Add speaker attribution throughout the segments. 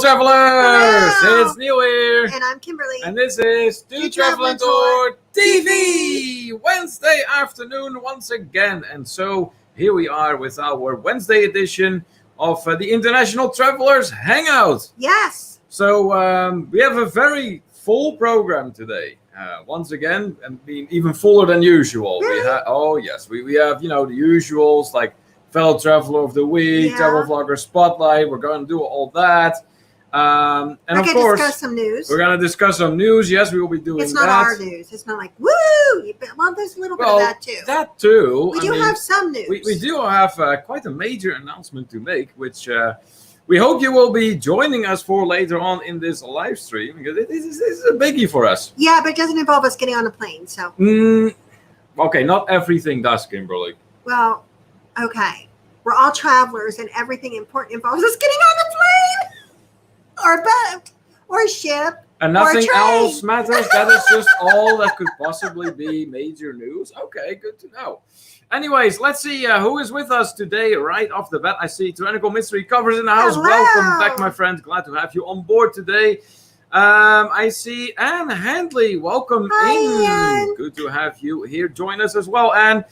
Speaker 1: fellow travelers!
Speaker 2: Hello.
Speaker 1: It's Neil here.
Speaker 2: And I'm Kimberly.
Speaker 1: And this is Do Travel and Tour TV! Wednesday afternoon once again. And so here we are with our Wednesday edition of the International Travelers Hangout.
Speaker 2: Yes.
Speaker 1: So we have a very full program today. Once again, and being even fuller than usual.
Speaker 2: Really?
Speaker 1: We have, the usuals like Fellow Traveler of the Week,
Speaker 2: Yeah.
Speaker 1: Travel Vlogger Spotlight. We're going to do all that. And
Speaker 2: We're
Speaker 1: of
Speaker 2: going to
Speaker 1: course,
Speaker 2: discuss some news.
Speaker 1: we're going to discuss some news. Yes, we will be doing that.
Speaker 2: It's not our news. It's not like, woo! Well, there's a little bit of that too.
Speaker 1: That too.
Speaker 2: We do have some news.
Speaker 1: We do have quite a major announcement to make, which we hope you will be joining us for later on in this live stream, because this is a biggie for us.
Speaker 2: Yeah, but it doesn't involve us getting on a plane, so.
Speaker 1: Okay, not everything does, Kimberly.
Speaker 2: Well, okay. We're all travelers, and everything important involves us getting on a plane, or a boat, or a ship,
Speaker 1: And nothing else matters. That is just all that could possibly be major news. Okay, good to know. Anyways, let's see who is with us today. Right off the bat, I see Tyrannical Mystery Covers in the house.
Speaker 2: Hello.
Speaker 1: Welcome back, my friend. Glad to have you on board today. I see Anne Handley. Welcome in.
Speaker 2: Anne.
Speaker 1: Good to have you here. Join us as well, Anne.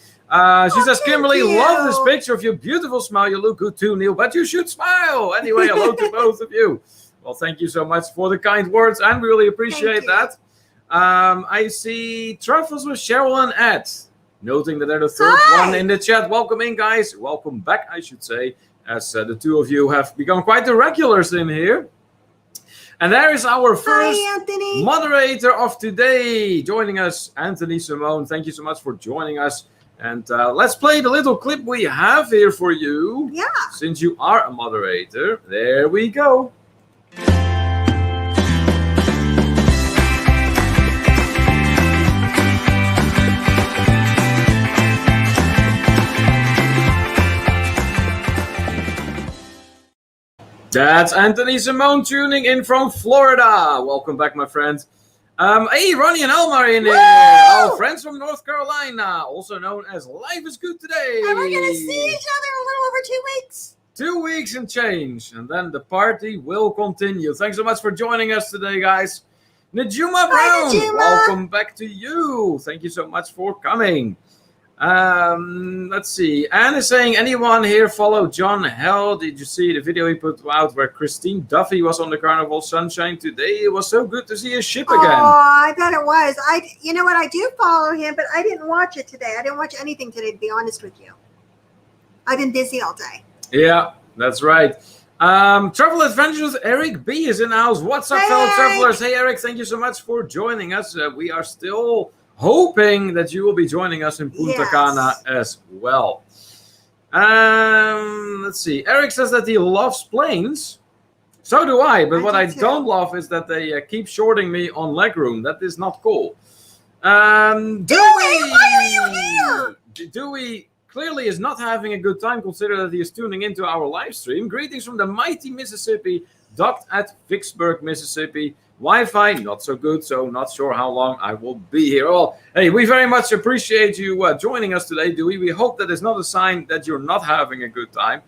Speaker 1: She says, Kimberly,
Speaker 2: you.
Speaker 1: love this picture of your beautiful smile. You look good too, Neil, but you should smile. Anyway, hello to both of you. Well, thank you so much for the kind words, and we really appreciate that. I see Travels with Cheryl and Ed, noting that they're the third one in the chat. Welcome in, guys. Welcome back, I should say, as the two of you have become quite the regulars in here. And there is our first moderator of today, joining us, Anthony Simone. Thank you so much for joining us. And let's play the little clip we have here for you.
Speaker 2: Yeah.
Speaker 1: Since you are a moderator. There we go. That's Anthony Simone tuning in from Florida. Welcome back, my friends. Hey, Ronnie and Elmar in here. Our friends from North Carolina, also known as Life is Good Today.
Speaker 2: And we're going to see each other a little over 2 weeks.
Speaker 1: 2 weeks and change, and then the party will continue. Thanks so much for joining us today, guys. Najuma Brown,
Speaker 2: Najuma.
Speaker 1: welcome back to you. Thank you so much for coming. Let's see. Anne is saying, anyone here follow John Hell? Did you see the video he put out where Christine Duffy was on the Carnival Sunshine today? It was so good to see his ship again.
Speaker 2: Oh, I bet it was. You know what? I do follow him, but I didn't watch it today. I didn't watch anything today, to be honest with you. I've been busy all day.
Speaker 1: Yeah, that's right. Travel Adventures, Eric B is in the house. What's up, fellow travelers? Hey, Eric, thank you so much for joining us. We are still hoping that you will be joining us in Punta Cana as well. Let's see. Eric says that he loves planes. So do I. But what I don't love is that they keep shorting me on legroom. That is not cool.
Speaker 2: Dewey, why are you here?
Speaker 1: Dewey clearly is not having a good time, considering that he is tuning into our live stream. Greetings from the mighty Mississippi, docked at Vicksburg, Mississippi. Wi-Fi not so good, so not sure how long I will be here. Well, hey, we very much appreciate you joining us today, Dewey. We hope that is not a sign that you're not having a good time,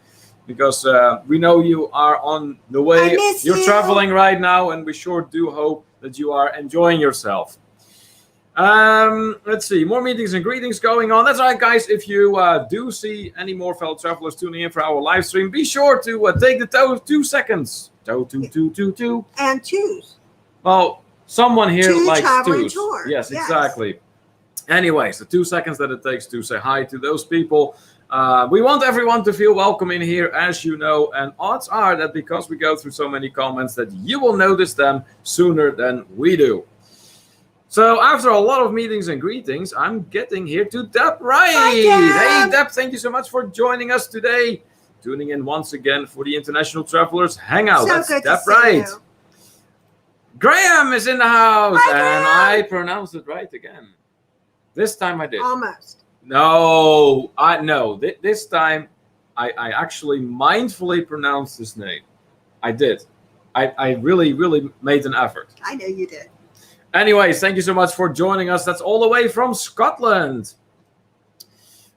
Speaker 1: because we know you are on the way. You're traveling right now, and we sure do hope that you are enjoying yourself. Let's see, more meetings and greetings going on. That's right, guys. If you do see any more fellow travelers tuning in for our live stream, be sure to take the 2 seconds. Two.
Speaker 2: And choose.
Speaker 1: Well, someone here likes twos. Yes, exactly. Anyways, the 2 seconds that it takes to say hi to those people. We want everyone to feel welcome in here, as you know, and odds are that because we go through so many comments that you will notice them sooner than we do. So after a lot of meetings and greetings, I'm getting here to Deb Wright. Hey, Deb, thank you so much for joining us today. Tuning in once again for the International Travelers Hangout. That's Deb Wright. Graham is in the house, and I pronounced it right again. This time I did.
Speaker 2: Almost.
Speaker 1: No, this time I actually mindfully pronounced his name. I did. I really, really made an effort.
Speaker 2: I know you did.
Speaker 1: Anyways, thank you so much for joining us. That's all the way from Scotland.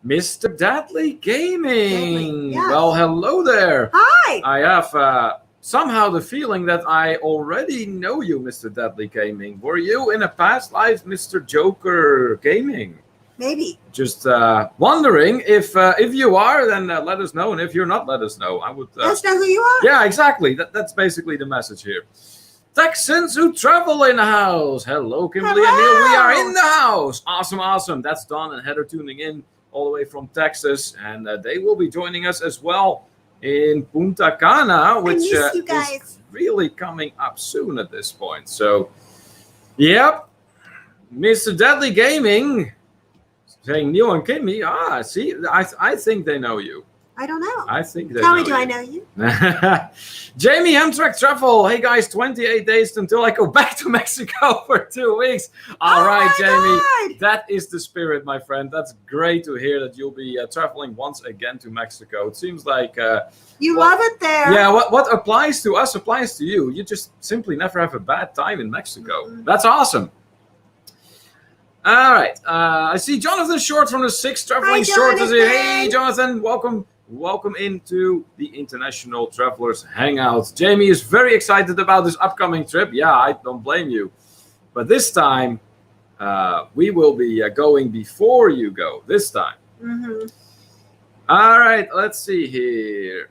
Speaker 1: Mr. Dadley Gaming. Yes. Well, hello there.
Speaker 2: Hi.
Speaker 1: I have somehow the feeling that I already know you, Mr. Deadly Gaming. Were you in a past life Mr. Joker Gaming?
Speaker 2: Maybe.
Speaker 1: Just wondering if you are, then let us know, and if you're not, let us know. I would.
Speaker 2: Let us know who you are.
Speaker 1: Yeah, exactly. That's basically the message here. Texans who travel in the house. Hello, Kimberly and Neil. We are in the house. Awesome, awesome. That's Don and Heather tuning in all the way from Texas, and they will be joining us as well in Punta Cana, which is really coming up soon at this point. So, yep, Mr. Deadly Gaming. Saying Neil and Kimmy, see, I think they know you.
Speaker 2: I don't know.
Speaker 1: I think they
Speaker 2: Tell
Speaker 1: know
Speaker 2: me, do I know you?
Speaker 1: Jamie Amtrak Travel. Hey guys, 28 days until I go back to Mexico for 2 weeks. All right, Jamie.
Speaker 2: God.
Speaker 1: That is the spirit, my friend. That's great to hear that you'll be traveling once again to Mexico. It seems like
Speaker 2: you love it there.
Speaker 1: Yeah, what applies to us applies to you. You just simply never have a bad time in Mexico. Mm-hmm. That's awesome. All right. I see Jonathan Short from the 6 Traveling Short is here. Hey, Jonathan. Welcome into the International Travelers Hangout. Jamie is very excited about this upcoming trip. Yeah, I don't blame you. But this time, we will be going before you go. This time.
Speaker 2: Mm-hmm.
Speaker 1: All right. Let's see here.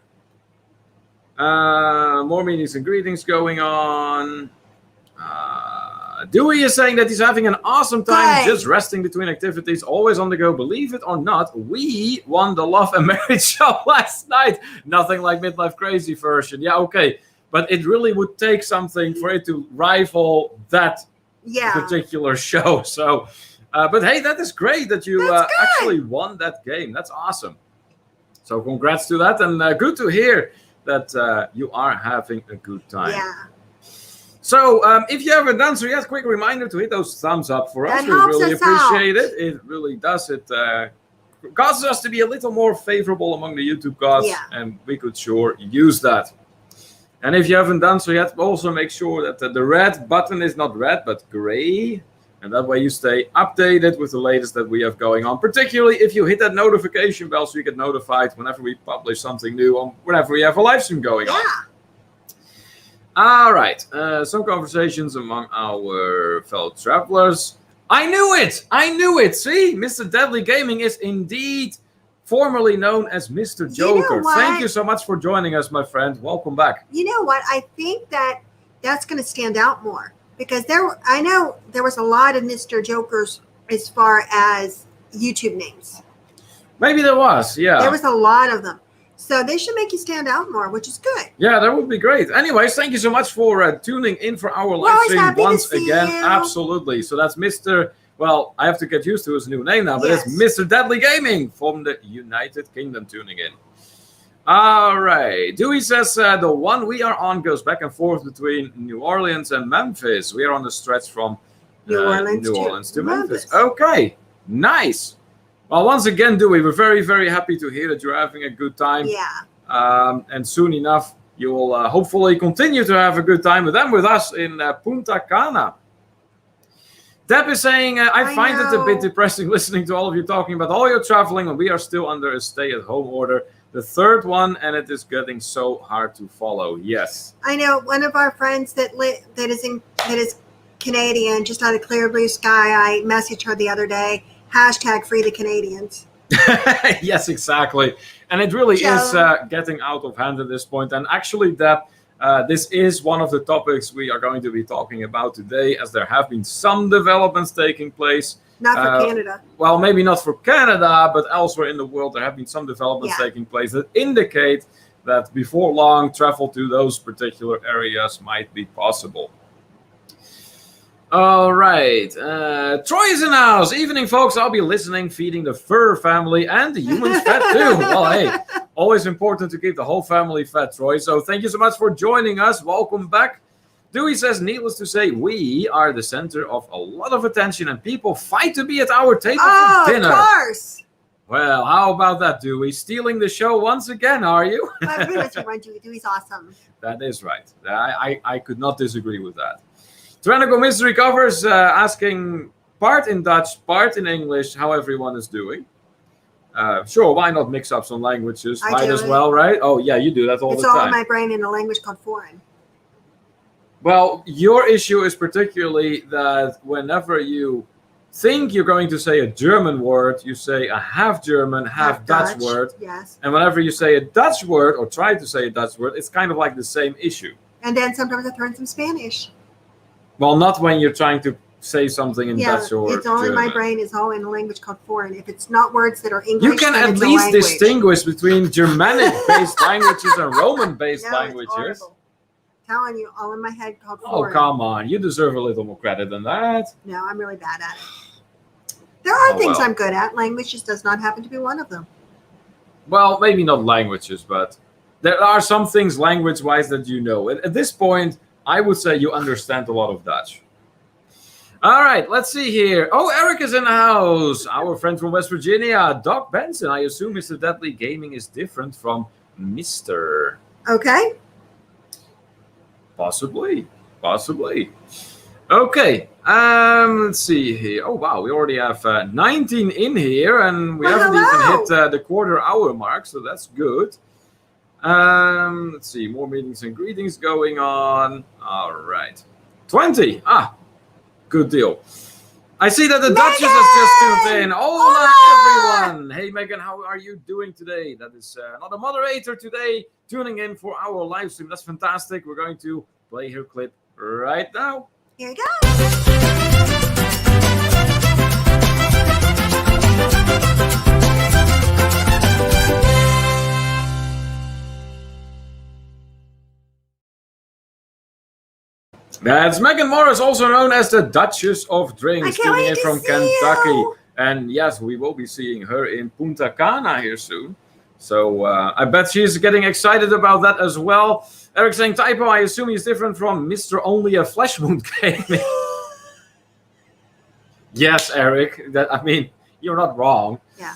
Speaker 1: More meetings and greetings going on. Dewey is saying that he's having an awesome time just resting between activities, always on the go. Believe it or not, we won the Love and Marriage show last night. Nothing like Midlife Crazy version. Yeah, okay. But it really would take something for it to rival that particular show. So, but hey, that is great that you actually won that game. That's awesome. So congrats to that. And good to hear that you are having a good time.
Speaker 2: Yeah.
Speaker 1: So, if you haven't done so yet, quick reminder to hit those thumbs up for us. We really appreciate it. It really does. It causes us to be a little more favorable among the YouTube gods, and we could sure use that. And if you haven't done so yet, also make sure that the red button is not red, but gray. And that way you stay updated with the latest that we have going on, particularly if you hit that notification bell so you get notified whenever we publish something new on whenever we have a live stream going on. All right, some conversations among our fellow travelers. I knew it. See, Mr. Deadly Gaming is indeed formerly known as Mr. Joker. Thank you so much for joining us, my friend. Welcome back.
Speaker 2: You know what? I think that's going to stand out more because I know there was a lot of Mr. Jokers as far as YouTube names.
Speaker 1: Maybe there was, yeah.
Speaker 2: There was a lot of them. So they should make you stand out more, which is good.
Speaker 1: Yeah, that would be great. Anyways, thank you so much for tuning in for our live stream once again. Absolutely. So that's Mr. Well, I have to get used to his new name now, but it's Mr. Deadly Gaming from the United Kingdom tuning in. All right. Dewey says the one we are on goes back and forth between New Orleans and Memphis. We are on the stretch from New Orleans to Memphis. Okay. Nice. Well, once again, Dewey, we're very, very happy to hear that you're having a good time.
Speaker 2: Yeah.
Speaker 1: And soon enough, you will hopefully continue to have a good time with us in Punta Cana. Deb is saying, I find it a bit depressing listening to all of you talking about all your traveling when we are still under a stay-at-home order. The third one, and it is getting so hard to follow. Yes.
Speaker 2: I know one of our friends that is Canadian, just out of clear blue sky. I messaged her the other day. #free the Canadians.
Speaker 1: Yes, exactly. And it really is getting out of hand at this point. And actually, Deb, this is one of the topics we are going to be talking about today, as there have been some developments taking place.
Speaker 2: Not for Canada.
Speaker 1: Well, maybe not for Canada, but elsewhere in the world, there have been some developments taking place that indicate that before long, travel to those particular areas might be possible. All right. Troy is in the house. Evening, folks. I'll be listening, feeding the fur family and the humans fed too. Well, hey, always important to keep the whole family fed, Troy. So thank you so much for joining us. Welcome back. Dewey says, needless to say, we are the center of a lot of attention and people fight to be at our table for dinner.
Speaker 2: Of course.
Speaker 1: Well, how about that, Dewey? Stealing the show once again, are you?
Speaker 2: I pretty much run Dewey. Dewey's awesome.
Speaker 1: That is right. I could not disagree with that. Tyrannical Mystery Covers asking part in Dutch, part in English, how everyone is doing. Sure, why not mix up some languages?
Speaker 2: I
Speaker 1: Might
Speaker 2: do
Speaker 1: as
Speaker 2: it.
Speaker 1: well, right? Oh, yeah, you do that all the time.
Speaker 2: It's all in my brain in a language called foreign.
Speaker 1: Well, your issue is particularly that whenever you think you're going to say a German word, you say a half German, half Dutch word.
Speaker 2: Yes.
Speaker 1: And whenever you say a Dutch word or try to say a Dutch word, it's kind of like the same issue.
Speaker 2: And then sometimes I throw in some Spanish.
Speaker 1: Well, not when you're trying to say something in Dutch or
Speaker 2: it's all
Speaker 1: German.
Speaker 2: in my brain. It's all in a language called foreign. If it's not words that are English,
Speaker 1: you can at least distinguish between Germanic-based languages and Roman-based languages.
Speaker 2: It's horrible. Telling you, all in my head called
Speaker 1: Oh,
Speaker 2: foreign.
Speaker 1: come on. You deserve a little more credit than that.
Speaker 2: No, I'm really bad at it. There are things I'm good at. Language just does not happen to be one of them.
Speaker 1: Well, maybe not languages, but there are some things language-wise that you know. At this point, I would say you understand a lot of Dutch. All right, let's see here. Oh, Eric is in the house. Our friend from West Virginia, Doc Benson. I assume Mr. Deadly Gaming is different from Mr.
Speaker 2: Okay.
Speaker 1: Possibly. Okay. Let's see here. Oh wow, we already have 19 in here, and we haven't even hit the quarter-hour mark, so that's good. Let's see, more meetings and greetings going on. All right, 20. Good deal. I see that the Duchess has just tuned in. Hola, everyone. Hey, Megan, how are you doing today? That is another moderator today tuning in for our live stream. That's fantastic. We're going to play her clip right now.
Speaker 2: Here we go.
Speaker 1: That's Megan Morris, also known as the Duchess of Drinks, tuning in from Kentucky. And yes, we will be seeing her in Punta Cana here soon. So I bet she's getting excited about that as well. Eric saying, typo, I assume he's different from Mr. Only a Flesh Wound Gaming. Yes, Eric. You're not wrong.
Speaker 2: Yeah.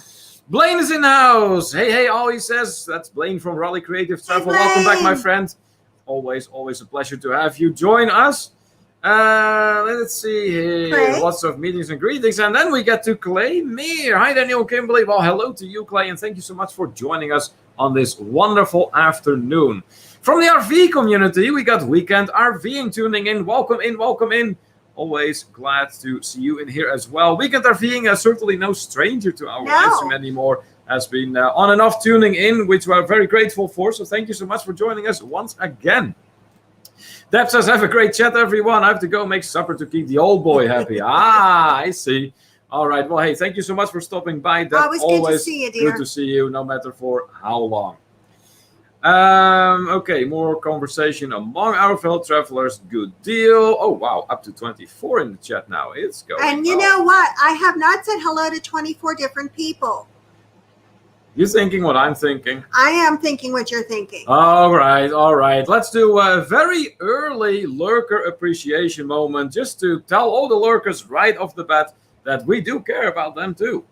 Speaker 1: Blaine is in the house. Hey, all he says. That's Blaine from Raleigh Creative Travel. Welcome back, my friend. Always a pleasure to have you join us. Let's see here.
Speaker 2: Clay.
Speaker 1: Lots of meetings and greetings. And then we get to Clay Meir. Hi, Daniel Kimberly. Well, hello to you, Clay. And thank you so much for joining us on this wonderful afternoon. From the RV community, we got Weekend RVing tuning in. Welcome in. Always glad to see you in here as well. Weekend RVing is certainly no stranger to our live stream anymore. Has been on and off tuning in, which we're very grateful for. So thank you so much for joining us once again. Deb says, have a great chat, everyone. I have to go make supper to keep the old boy happy. I see. All right. Well, hey, thank you so much for stopping by. Deb,
Speaker 2: always good to see you, dear.
Speaker 1: Good to see you, no matter for how long. Okay, more conversation among our fellow travelers. Good deal. Oh, wow. Up to 24 in the chat now. It's going
Speaker 2: And you know what? I have not said hello to 24 different people.
Speaker 1: You thinking what I'm thinking?
Speaker 2: I am thinking what you're thinking.
Speaker 1: All right. Let's do a very early lurker appreciation moment just to tell all the lurkers right off the bat that we do care about them too.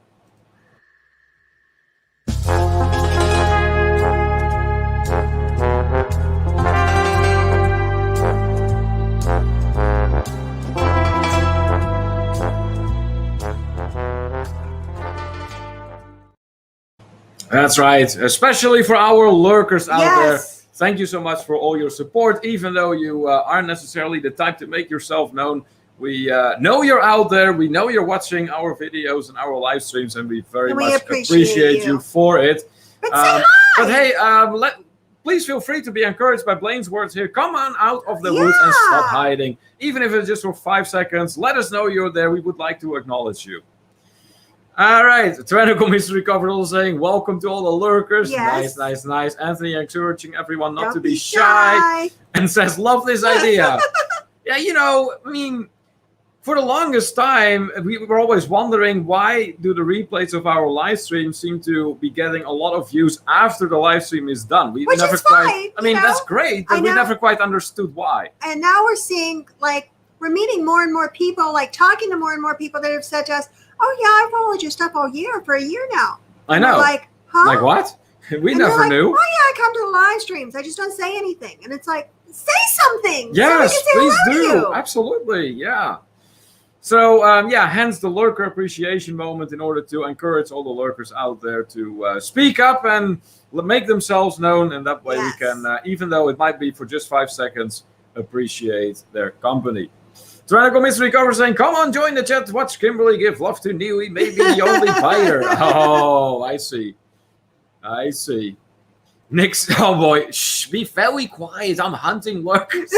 Speaker 1: That's right, especially for our lurkers out there. Thank you so much for all your support. Even though you aren't necessarily the type to make yourself known, we know you're out there. We know you're watching our videos and our live streams, and we very much appreciate you for it.
Speaker 2: But
Speaker 1: hey, please feel free to be encouraged by Blaine's words here. Come on out of the woods and stop hiding. Even if it's just for 5 seconds, let us know you're there. We would like to acknowledge you. All right, Tyrannical Mystery Cover saying, welcome to all the lurkers.
Speaker 2: Yes.
Speaker 1: Nice. Anthony encouraging everyone not to be shy. And says, love this idea. Yeah, for the longest time, we were always wondering, why do the replays of our live stream seem to be getting a lot of views after the live stream is done?
Speaker 2: Which is fine.
Speaker 1: That's great, but we never quite understood why.
Speaker 2: And now we're seeing, we're meeting more and more people, talking to more and more people that have said to us, oh, yeah, I followed your stuff all year for a year now.
Speaker 1: I know.
Speaker 2: Like, huh?
Speaker 1: Like what? We never knew.
Speaker 2: Oh, yeah, I come to the live streams. I just don't say anything. And it's like, say something.
Speaker 1: Yes,
Speaker 2: so we can say
Speaker 1: please do.
Speaker 2: you.
Speaker 1: Absolutely, yeah. So, hence the lurker appreciation moment in order to encourage all the lurkers out there to speak up and make themselves known. And that way we can, even though it might be for just 5 seconds, appreciate their company. Tyrannical Mystery Cover saying, come on, join the chat. Watch Kimberly give love to Newey. Maybe the only fighter. Oh, I see. Nick's, oh boy, shh, be very quiet. I'm hunting lurkers.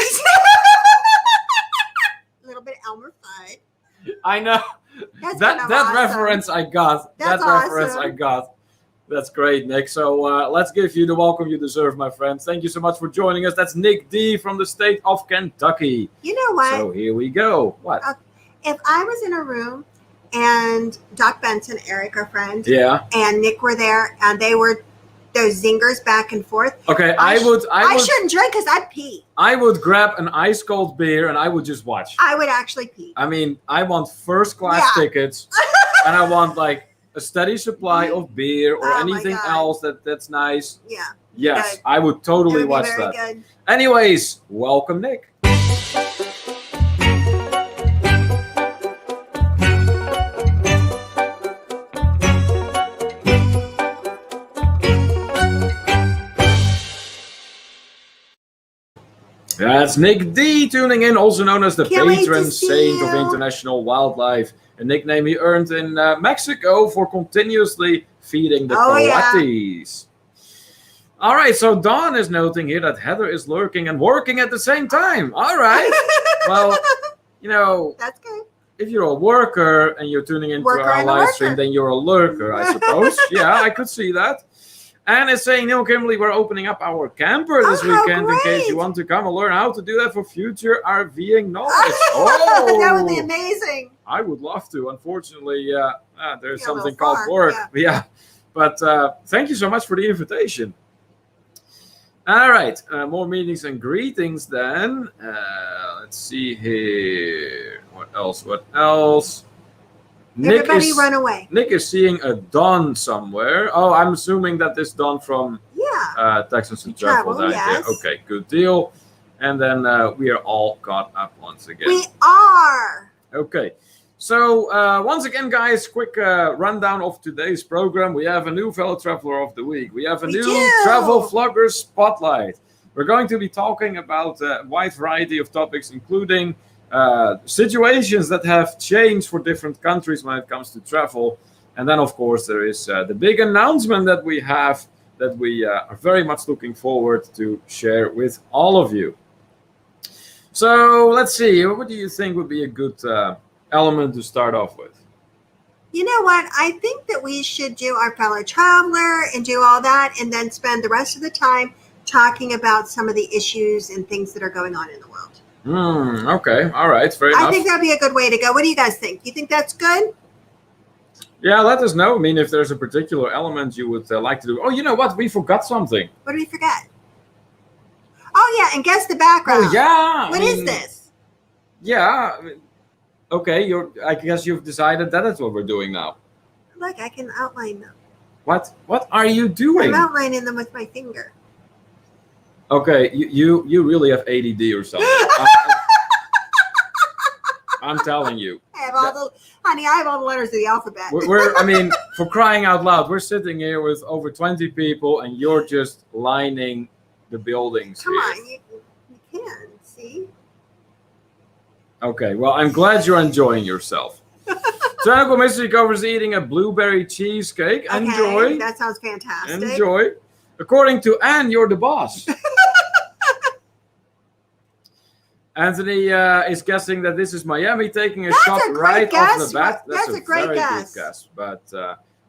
Speaker 2: A little bit Elmer Fudd.
Speaker 1: I know. That awesome. Reference I got.
Speaker 2: That's
Speaker 1: reference
Speaker 2: awesome.
Speaker 1: I got. That's great, Nick. So let's give you the welcome you deserve, my friend. Thank you so much for joining us. That's Nick D from the state of Kentucky.
Speaker 2: You know what?
Speaker 1: So here we go. What?
Speaker 2: If I was in a room and Doc Benson, Eric, our friend, and Nick were there, and they were those zingers back and forth.
Speaker 1: Okay, I
Speaker 2: shouldn't drink because I'd pee.
Speaker 1: I would grab an ice cold beer and I would just watch.
Speaker 2: I would actually pee.
Speaker 1: I mean, I want first class tickets, and I want like a steady supply of beer or anything else that's nice.
Speaker 2: Yeah.
Speaker 1: Yes, I would totally watch that. Good. Anyways, welcome, Nick. That's Nick D tuning in, also known as the patron saint of international wildlife, a nickname he earned in Mexico for continuously feeding the coatis. All right, so Dawn is noting here that Heather is lurking and working at the same time. All right. Well,
Speaker 2: that's good.
Speaker 1: If you're a worker and you're tuning into our live stream, then you're a lurker, I suppose. Yeah, I could see that. And it's saying, Kimberly, we're opening up our camper this weekend in case you want to come and learn how to do that for future RVing knowledge.
Speaker 2: That would be amazing.
Speaker 1: I would love to. Unfortunately, there's something called work. Yeah. But thank you so much for the invitation. All right. More meetings and greetings then. Let's see here. What else?
Speaker 2: Everybody run away.
Speaker 1: Nick is seeing a Don somewhere. Oh, I'm assuming that this Don from Texans and Travel.
Speaker 2: Yes.
Speaker 1: Okay, good deal. And then we are all caught up once again.
Speaker 2: We are.
Speaker 1: Okay. So once again, guys, quick rundown of today's program. We have a new fellow traveler of the week. We have a new travel vlogger spotlight. We're going to be talking about a wide variety of topics, including situations that have changed for different countries when it comes to travel. And then, of course, there is the big announcement that we have that we are very much looking forward to share with all of you. So let's see. What do you think would be a good element to start off with?
Speaker 2: You know what? I think that we should do our fellow traveler and do all that and then spend the rest of the time talking about some of the issues and things that are going on in the world.
Speaker 1: Okay. All right. Fair enough.
Speaker 2: I think that'd be a good way to go. What do you guys think? You think that's good?
Speaker 1: Yeah, let us know. I mean, if there's a particular element you would like to do. Oh, you know what? We forgot something.
Speaker 2: What did we forget? Oh, yeah. And guess the background.
Speaker 1: Oh, yeah.
Speaker 2: What is this?
Speaker 1: Yeah. Okay. I guess you've decided that is what we're doing now.
Speaker 2: Look, I can outline them.
Speaker 1: What are you doing?
Speaker 2: I'm outlining them with my finger.
Speaker 1: Okay, you really have ADD or something. I'm telling you.
Speaker 2: I have all the letters of the alphabet.
Speaker 1: I mean, for crying out loud, we're sitting here with over 20 people, and you're just lining the buildings.
Speaker 2: Come on, you can see.
Speaker 1: Okay, well, I'm glad you're enjoying yourself. Tyrannical Mystery Cover's eating a blueberry cheesecake. Okay, enjoy.
Speaker 2: That sounds fantastic.
Speaker 1: Enjoy. According to Anne, you're the boss. Anthony is guessing that this is Miami taking a shot right off the bat.
Speaker 2: That's a great
Speaker 1: very
Speaker 2: guess.
Speaker 1: Good guess. But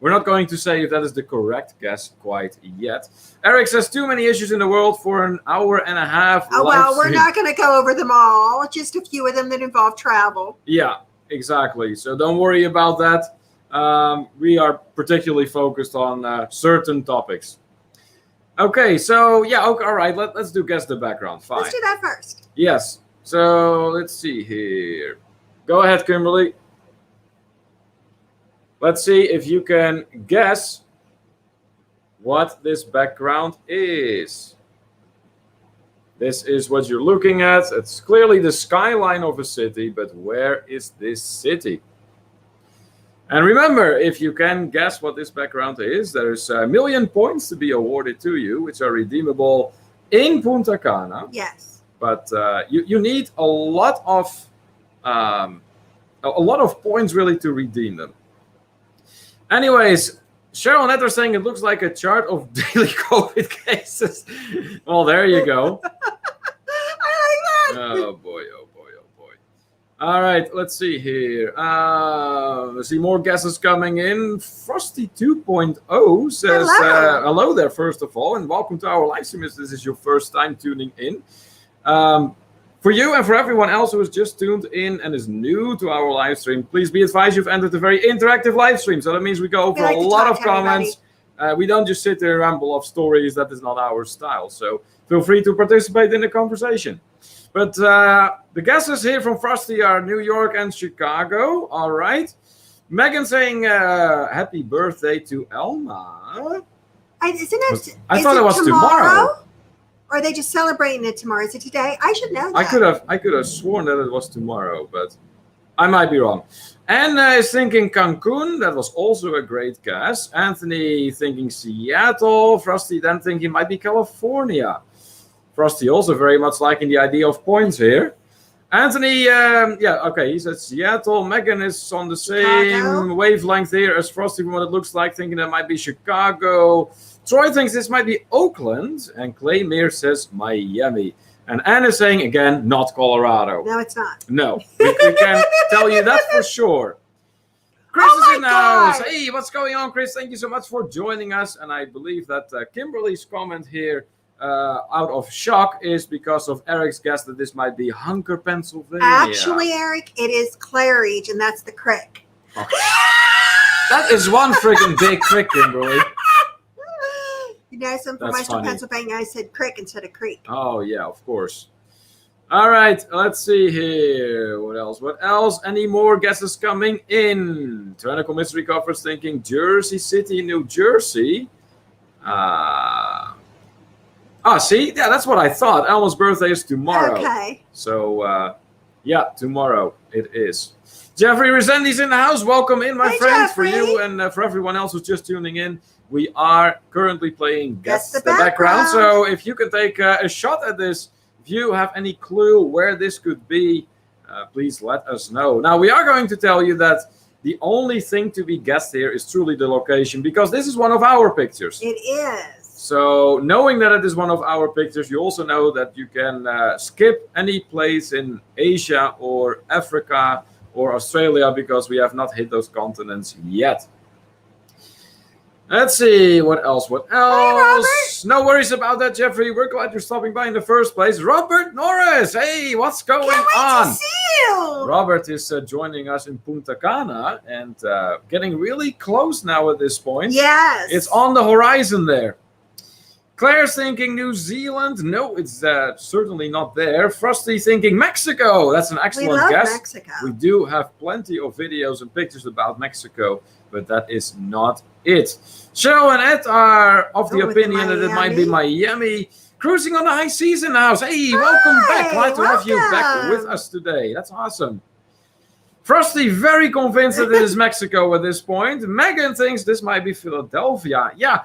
Speaker 1: we're not going to say if that is the correct guess quite yet. Eric says too many issues in the world for an hour and a half.
Speaker 2: Oh, well, we're not going to go over them all. Just a few of them that involve travel.
Speaker 1: Yeah, exactly. So don't worry about that. We are particularly focused on certain topics. Okay, so all right. Let's do guess the background. Fine.
Speaker 2: Let's do that first.
Speaker 1: Yes. So let's see here. Go ahead, Kimberly. Let's see if you can guess what this background is. This is what you're looking at. It's clearly the skyline of a city, but where is this city? And remember, if you can guess what this background is, there's 1 million points to be awarded to you, which are redeemable in Punta Cana.
Speaker 2: Yes.
Speaker 1: But you need a lot of points really to redeem them. Anyways, Cheryl and Ed are saying it looks like a chart of daily COVID cases. Well, there you go.
Speaker 2: I like that.
Speaker 1: Oh boy. All right, let's see here. Let's see more guesses coming in. Frosty 2.0 says, hello there, first of all, and welcome to our live stream if this is your first time tuning in. For you and for everyone else who has just tuned in and is new to our live stream, please be advised you've entered a very interactive live stream. So that means we go over a lot of comments. We don't just sit there and ramble off stories. That is not our style. So feel free to participate in the conversation. But the guesses here from Frosty are New York and Chicago. All right. Megan saying happy birthday to Elma.
Speaker 2: I
Speaker 1: thought it was tomorrow.
Speaker 2: Or are they just celebrating it tomorrow? Is it today? I should know that.
Speaker 1: I could have sworn that it was tomorrow, but I might be wrong. Anna is thinking Cancun. That was also a great guess. Anthony thinking Seattle. Frosty then thinking might be California. Frosty also very much liking the idea of points here. Anthony, he said Seattle. Megan is on the same wavelength here as Frosty from what it looks like, thinking that might be Chicago. Troy thinks this might be Oakland. And Clay Meir says Miami. And Anne is saying, again, not Colorado.
Speaker 2: No, it's not.
Speaker 1: No, we can tell you that for sure. Chris is in the house. Hey, what's going on, Chris? Thank you so much for joining us. And I believe that Kimberly's comment here out of shock is because of Eric's guess that this might be Hunker, Pennsylvania.
Speaker 2: Actually, Eric, it is Claridge, and that's the creek.
Speaker 1: Okay. That is one freaking big creek, Kimberly.
Speaker 2: You know, some from Western Pennsylvania, I said creek instead of creek.
Speaker 1: Oh, yeah, of course. All right, let's see here. What else? Any more guesses coming in? Tyrannical Mystery Covers thinking Jersey City, New Jersey. See? Yeah, that's what I thought. Elma's birthday is tomorrow.
Speaker 2: Okay.
Speaker 1: So, tomorrow it is. Jeffrey Resendi's in the house. Welcome in, my friend.
Speaker 2: Jeffrey.
Speaker 1: For you and for everyone else who's just tuning in. We are currently playing Guess the Background. So if you can take a shot at this, if you have any clue where this could be, please let us know. Now, we are going to tell you that the only thing to be guessed here is truly the location, because this is one of our pictures.
Speaker 2: It is.
Speaker 1: So knowing that it is one of our pictures, you also know that you can skip any place in Asia or Africa or Australia, because we have not hit those continents yet. Let's see, what else?
Speaker 2: Hi,
Speaker 1: no worries about that, Jeffrey. We're glad you're stopping by in the first place. Robert Norris, hey, what's going on?
Speaker 2: Can't wait to see you.
Speaker 1: Robert is joining us in Punta Cana and getting really close now at this point.
Speaker 2: Yes.
Speaker 1: It's on the horizon there. Claire's thinking New Zealand. No, it's certainly not there. Frosty thinking Mexico. That's an excellent guess.
Speaker 2: Mexico.
Speaker 1: We do have plenty of videos and pictures about Mexico, but that is not it. Cheryl and Ed are of the opinion that it might be Miami. Cruising on the high seas in the house. Hey, welcome back. Glad to have you back with us today. That's awesome. Frosty very convinced that it is Mexico at this point. Megan thinks this might be Philadelphia. Yeah.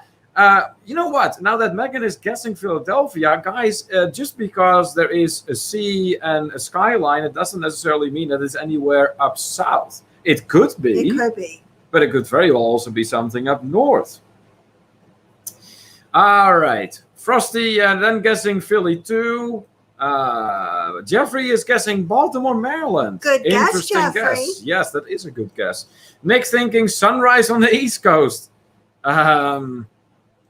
Speaker 1: You know what? Now that Megan is guessing Philadelphia, guys, just because there is a sea and a skyline, it doesn't necessarily mean that it's anywhere up south. It could be.
Speaker 2: It could be.
Speaker 1: But it could very well also be something up north. All right. Frosty then guessing Philly too. Jeffrey is guessing Baltimore, Maryland.
Speaker 2: Good guess,
Speaker 1: Interesting
Speaker 2: Jeffrey.
Speaker 1: guess. Yes, that is a good guess. Nick thinking sunrise on the East Coast.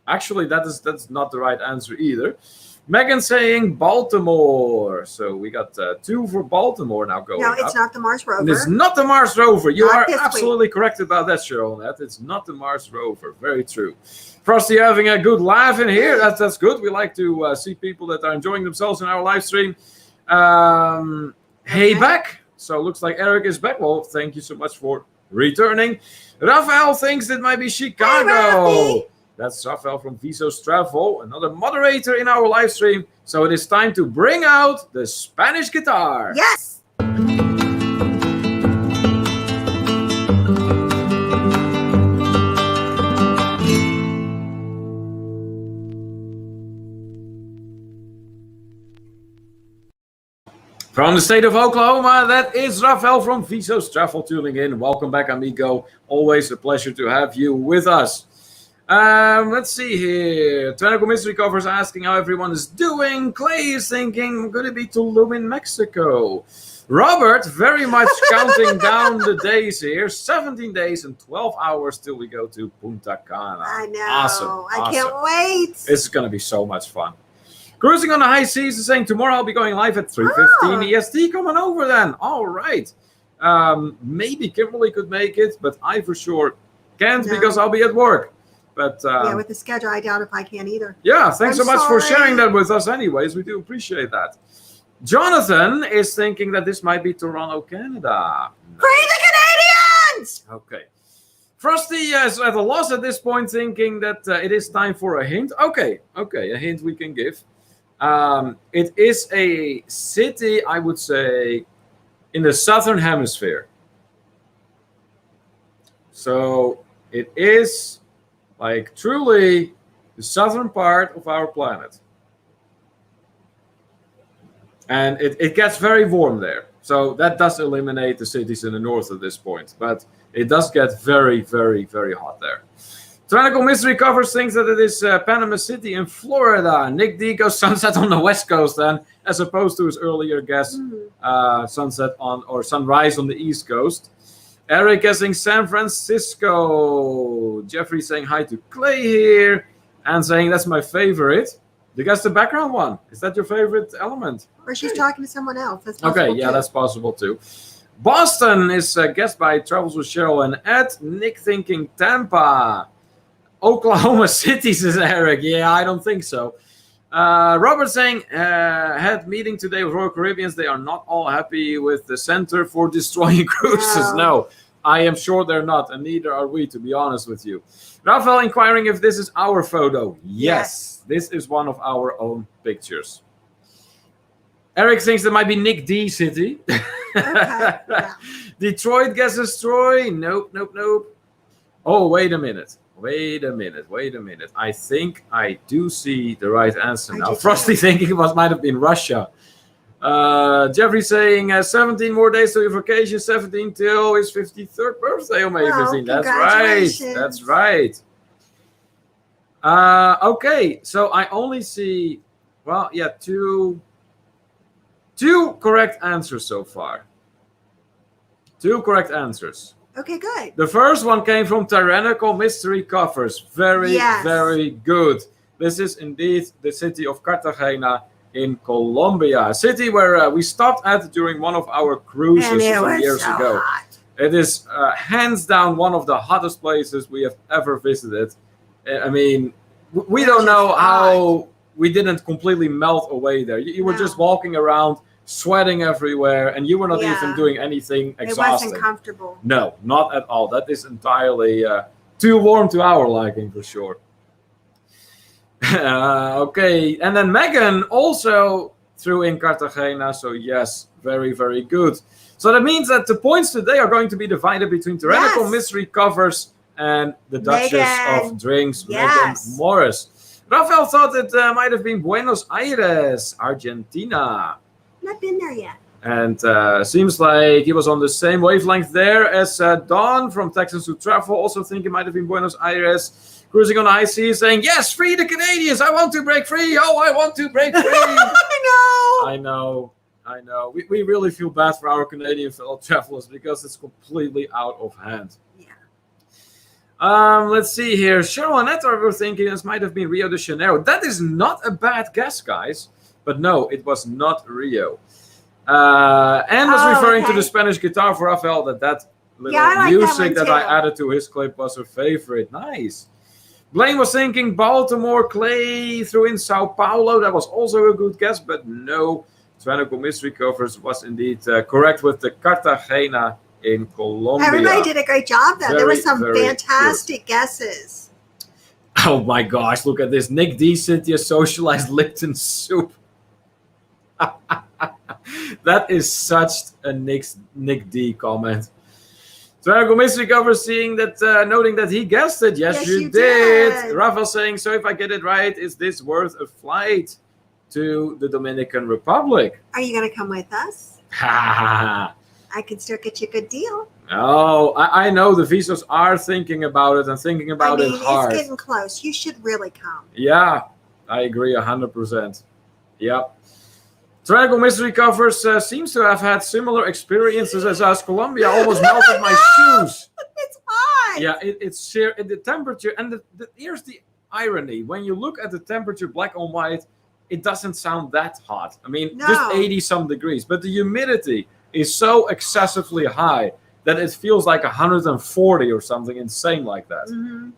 Speaker 1: Actually, that's not the right answer either. Megan saying Baltimore. So we got 2 for Baltimore now going up.
Speaker 2: No, it's not the Mars rover.
Speaker 1: And it's not the Mars rover. You are absolutely correct about that, Cheryl. It's not the Mars rover. Very true. Frosty having a good laugh in here. That's good. We like to see people that are enjoying themselves in our live stream. Hey, back. So it looks like Eric is back. Well, thank you so much for returning. Raphael thinks it might be Chicago. That's Rafael from Visos Travel, another moderator in our live stream. So it is time to bring out the Spanish guitar.
Speaker 2: Yes.
Speaker 1: From the state of Oklahoma, that is Rafael from Visos Travel tuning in. Welcome back, amigo. Always a pleasure to have you with us. Let's see here. Tyrannical Mystery Covers asking how everyone is doing. Clay is thinking, could it be Tulum in Mexico? Robert, very much counting down the days here. 17 days and 12 hours till we go to Punta Cana.
Speaker 2: I know.
Speaker 1: Awesome.
Speaker 2: I can't wait.
Speaker 1: This is going to be so much fun. Cruising on the High Seas is saying tomorrow I'll be going live at 3:15 EST. Come on over then. All right. Maybe Kimberly could make it, but I for sure can't because I'll be at work. But
Speaker 2: yeah, with the schedule, I doubt if I can either.
Speaker 1: Yeah, thanks so much for sharing that with us anyways. We do appreciate that. Jonathan is thinking that this might be Toronto, Canada.
Speaker 2: Free the Canadians!
Speaker 1: Okay. Frosty is at a loss at this point, thinking that it is time for a hint. Okay, a hint we can give. It is a city, I would say, in the southern hemisphere. So it is like truly the southern part of our planet. And it gets very warm there. So that does eliminate the cities in the north at this point. But it does get very, very, very hot there. Tyrannical Mystery Covers thinks that it is Panama City in Florida. Nick D goes sunset on the west coast then, as opposed to his earlier guess, sunset on or sunrise on the east coast. Eric guessing San Francisco. Jeffrey saying hi to Clay here and saying that's my favorite. You guess the background one. Is that your favorite element?
Speaker 2: Or she's talking to someone else. That's
Speaker 1: okay, yeah, that's possible too. Boston is guessed by Travels with Cheryl and Ed. Nick thinking Tampa. Oklahoma City, says Eric. Yeah, I don't think so. Robert saying, had meeting today with Royal Caribbeans. They are not all happy with the Center for Destroying Cruises. No, I am sure they're not, and neither are we, to be honest with you. Rafael inquiring if this is our photo. Yes, this is one of our own pictures. Eric thinks there might be Nick D City.
Speaker 2: Okay, yeah.
Speaker 1: Detroit guesses Troy. Nope. Oh, wait a minute. I think I do see the right answer now. Frosty thinking it might have been Russia. Jeffrey saying 17 more days to your vacation, 17 till his 53rd birthday on May 15. That's right. Okay, so I only see, two correct answers so far. Two correct answers.
Speaker 2: Okay, good.
Speaker 1: The first one came from Tyrannical Mystery Covers. Very good. This is indeed the city of Cartagena in Colombia, a city where we stopped at during one of our cruises some years ago.
Speaker 2: Hot.
Speaker 1: It is hands down one of the hottest places we have ever visited. I mean, we don't know how we didn't completely melt away there. You were just walking around, sweating everywhere, and you were not even doing anything exhausting.
Speaker 2: It wasn't comfortable.
Speaker 1: No, not at all. That is entirely too warm to our liking, for sure. Okay, and then Megan also threw in Cartagena, so yes, very, very good. So that means that the points today are going to be divided between Tyrannical Mystery Covers and the Duchess of Drinks, Megan Morris. Rafael thought it might have been Buenos Aires, Argentina.
Speaker 2: Not been there yet.
Speaker 1: And seems like he was on the same wavelength there as Don from Texans Who Travel. Also think it might have been Buenos Aires. Cruising on the high seas saying, yes, free the Canadians. I want to break free. Oh, I want to break free. I know. We really feel bad for our Canadian fellow travelers because it's completely out of hand. Let's see here. Cheryl and Ed are thinking this might have been Rio de Janeiro. That is not a bad guess, guys. But no, it was not Rio. And was referring to the Spanish guitar for Rafael, that little music that I added to his clip was her favorite. Nice. Blaine was thinking Baltimore. Clay threw in Sao Paulo. That was also a good guess, but no. Tyrannical Mystery Covers was indeed correct with the Cartagena in Colombia.
Speaker 2: Everybody did a great job, though. There were some fantastic guesses.
Speaker 1: Oh my gosh, look at this. Nick D. Cynthia socialized Lipton soup. That is such a Nick D comment. Tyrannical Mystery Cover seeing that, noting that he guessed it. Yes, you did. Rafael saying, so if I get it right, is this worth a flight to the Dominican Republic?
Speaker 2: Are you going to come with us?
Speaker 1: Ha!
Speaker 2: I can still get you a good deal.
Speaker 1: Oh, I know the visas are thinking about it and thinking about it hard.
Speaker 2: It's getting close. You should really come.
Speaker 1: Yeah, I agree 100%. Yep. Tyrannical Mystery Covers seems to have had similar experiences as us. Colombia almost melted my shoes.
Speaker 2: It's hot.
Speaker 1: Yeah, it's sheer the temperature. And here's the irony. When you look at the temperature black on white, it doesn't sound that hot. I mean, just 80-some degrees. But the humidity is so excessively high that it feels like 140 or something insane like that.
Speaker 2: Mm-hmm.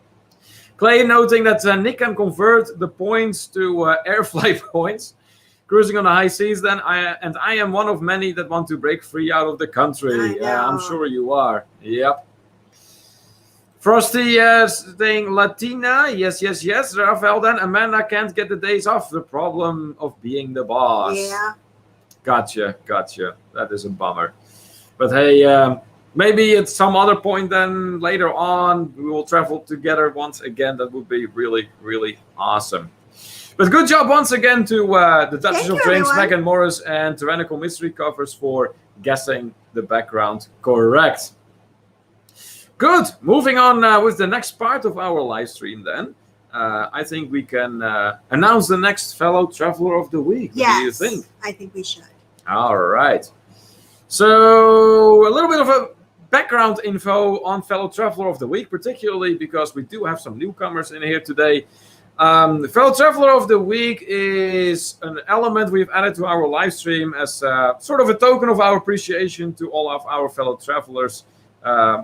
Speaker 1: Clay noting that Nick can convert the points to airfly points. Cruising on the high seas, then I am one of many that want to break free out of the country. I'm sure you are. Yep. Frosty saying Latina. Yes. Rafael, then Amanda can't get the days off. The problem of being the boss.
Speaker 2: Yeah.
Speaker 1: Gotcha. That is a bummer. But hey, maybe at some other point then later on we will travel together once again. That would be really, really awesome. But good job once again to the Duchess of Drinks, Megan Morris, and Tyrannical Mystery Covers for guessing the background correct. Good. Moving on with the next part of our live stream then. I think we can announce the next fellow traveler of the week.
Speaker 2: Yes,
Speaker 1: what do you think?
Speaker 2: I think we should.
Speaker 1: All right. So a little bit of a background info on fellow traveler of the week, particularly because we do have some newcomers in here today. The fellow traveler of the week is an element we've added to our live stream as sort of a token of our appreciation to all of our fellow travelers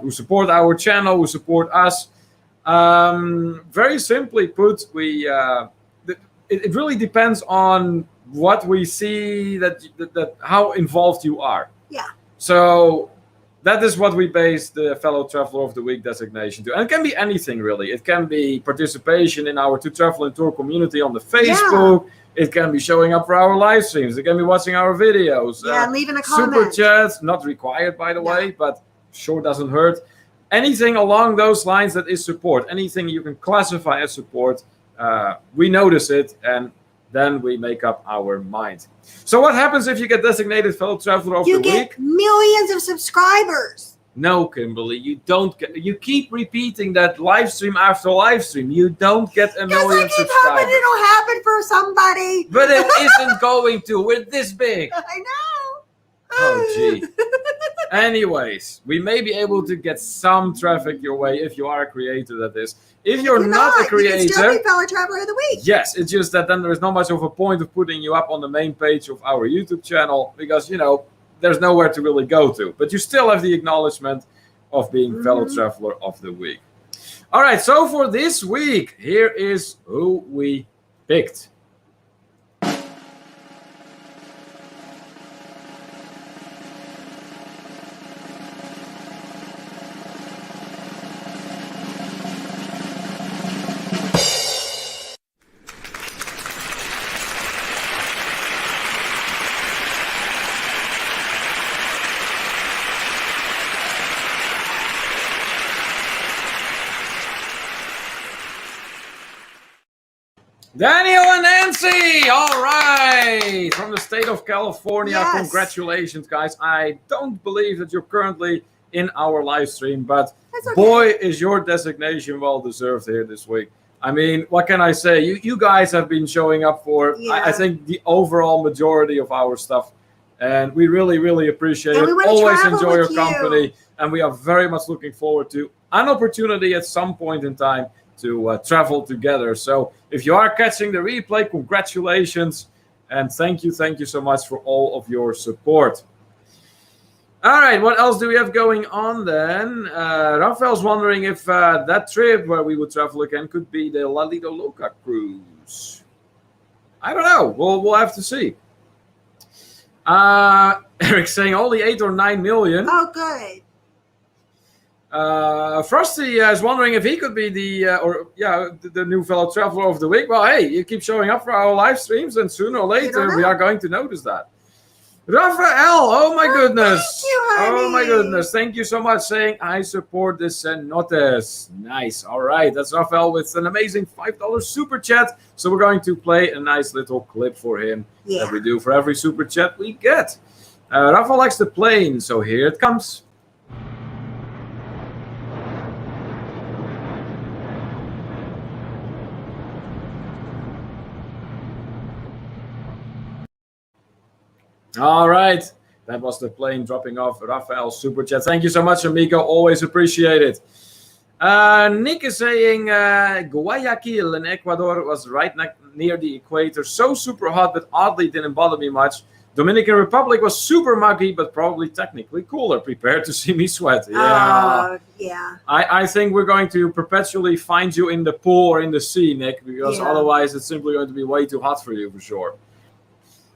Speaker 1: who support our channel, who support us. Very simply put, it really depends on what we see that how involved you are.
Speaker 2: Yeah.
Speaker 1: So that is what we base the fellow traveler of the week designation to. And it can be anything, really. It can be participation in our To Travel and Tour community on the Facebook. Yeah. It can be showing up for our live streams. It can be watching our videos.
Speaker 2: Yeah, leaving a comment.
Speaker 1: Super chats, not required, by the way, but sure doesn't hurt. Anything along those lines that is support. Anything you can classify as support. We notice it, and then we make up our mind. So what happens if you get designated fellow traveler of the week?
Speaker 2: You get millions of subscribers.
Speaker 1: No, Kimberly, you don't get. You keep repeating that live stream after live stream. You don't get a million subscribers.
Speaker 2: It'll happen for somebody.
Speaker 1: But it isn't going to. We're this big.
Speaker 2: I know.
Speaker 1: Oh, gee. Anyways, we may be able to get some traffic your way if you are a creator, that is. If you're not a creator,
Speaker 2: you can still be fellow traveler of the week.
Speaker 1: Yes, it's just that then there is not much of a point of putting you up on the main page of our YouTube channel because, there's nowhere to really go to. But you still have the acknowledgement of being fellow traveler of the week. All right, so for this week, here is who we picked. Daniel and Nancy, all right, from the state of California. Yes. Congratulations, guys. I don't believe that you're currently in our live stream, but boy, is your designation well deserved here this week. I mean, what can I say? You guys have been showing up for, I think, the overall majority of our stuff, and we really, really appreciate it. Always enjoy your company, and we are very much looking forward to an opportunity at some point in time to travel together. So if you are catching the replay, congratulations, and thank you so much for all of your support. All right, what else do we have going on then? Rafael's wondering if that trip where we would travel again could be the La Lido Loca cruise. I don't know. We'll have to see. Eric's saying only 8 or 9 million.
Speaker 2: Oh, good.
Speaker 1: Frosty is wondering if he could be the new fellow traveler of the week. Well, hey, you keep showing up for our live streams, and sooner or later we are going to notice that. Raphael, oh my goodness.
Speaker 2: Thank you, honey.
Speaker 1: Oh my goodness. Thank you so much saying I support the cenotes. Nice. All right. That's Raphael with an amazing $5 super chat. So we're going to play a nice little clip for him that we do for every super chat we get. Raphael likes the plane, so here it comes. All right, that was the plane dropping off Raphael's super chat. Thank you so much, Amico. Always appreciate it. Nick is saying Guayaquil in Ecuador was right near the equator. So super hot, but oddly didn't bother me much. Dominican Republic was super muggy, but probably technically cooler. Prepare to see me sweat. Yeah.
Speaker 2: Yeah.
Speaker 1: I think we're going to perpetually find you in the pool or in the sea, Nick, because otherwise it's simply going to be way too hot for you for sure.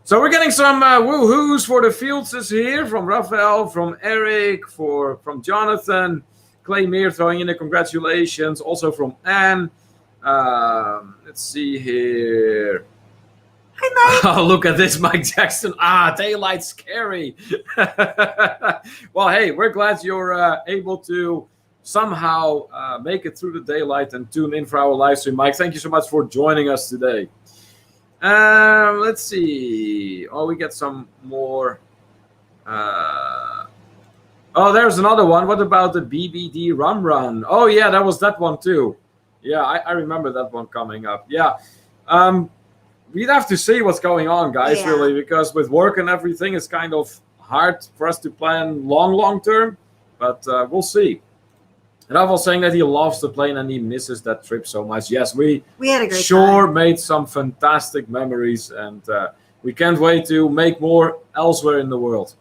Speaker 1: So we're getting some woohoos for the fields here from Raphael, from Eric, from Jonathan, Clay Meir throwing in the congratulations, also from Anne. Let's see here.
Speaker 2: Hi, Mike.
Speaker 1: Oh, look at this, Mike Jackson. Daylight's scary. Well, hey, we're glad you're able to somehow make it through the daylight and tune in for our live stream. Mike, thank you so much for joining us today. Let's see. Oh, we get some more. Oh, there's another one. What about the BBD Rum Run? Oh, yeah, that was that one too. Yeah, I remember that one coming up. Yeah. We'd have to see what's going on, guys, really, because with work and everything, it's kind of hard for us to plan long term, but we'll see. Rafa was saying that he loves the plane and he misses that trip so much. Yes, we
Speaker 2: had a great time.
Speaker 1: Made some fantastic memories, and we can't wait to make more elsewhere in the world.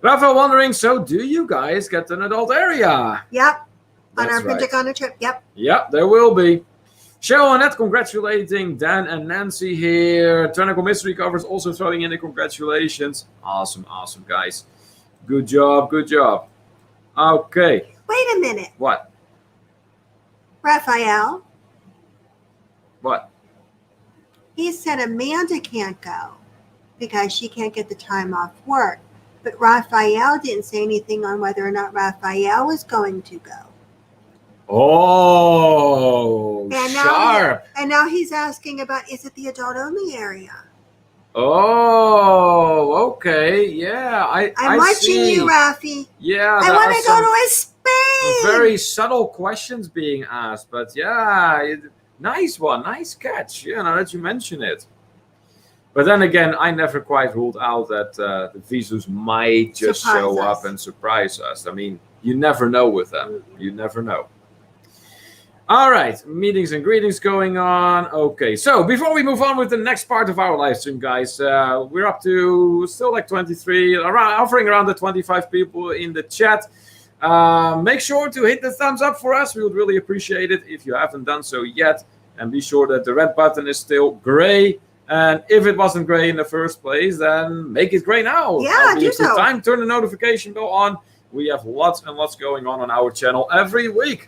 Speaker 1: Rafa wondering, so do you guys get an adult area?
Speaker 2: Yep. On our Pentagon trip, yep.
Speaker 1: Yep, there will be. Cheryl Annette congratulating Dan and Nancy here. Trinical Mystery Covers also throwing in the congratulations. Awesome, guys. Good job. Okay.
Speaker 2: Wait a minute.
Speaker 1: What?
Speaker 2: Raphael.
Speaker 1: What?
Speaker 2: He said Amanda can't go because she can't get the time off work. But Raphael didn't say anything on whether or not Raphael was going to go.
Speaker 1: Oh, sharp.
Speaker 2: And now he's asking about, is it the adult only area?
Speaker 1: Oh, okay. Yeah.
Speaker 2: I'm watching you, Rafi.
Speaker 1: Yeah.
Speaker 2: I want to go to Spain.
Speaker 1: Very subtle questions being asked, but yeah, nice one. Nice catch. Yeah, now that you mention it. But then again, I never quite ruled out that the Visus might just show up and surprise us. I mean, you never know with them. You never know. All right, meetings and greetings going on. Okay, so before we move on with the next part of our live stream, guys, we're up to still like 23, offering around the 25 people in the chat. Make sure to hit the thumbs up for us. We would really appreciate it if you haven't done so yet. And be sure that the red button is still gray. And if it wasn't gray in the first place, then make it gray now.
Speaker 2: Yeah, do so.
Speaker 1: Time, turn the notification bell on. We have lots and lots going on our channel every week.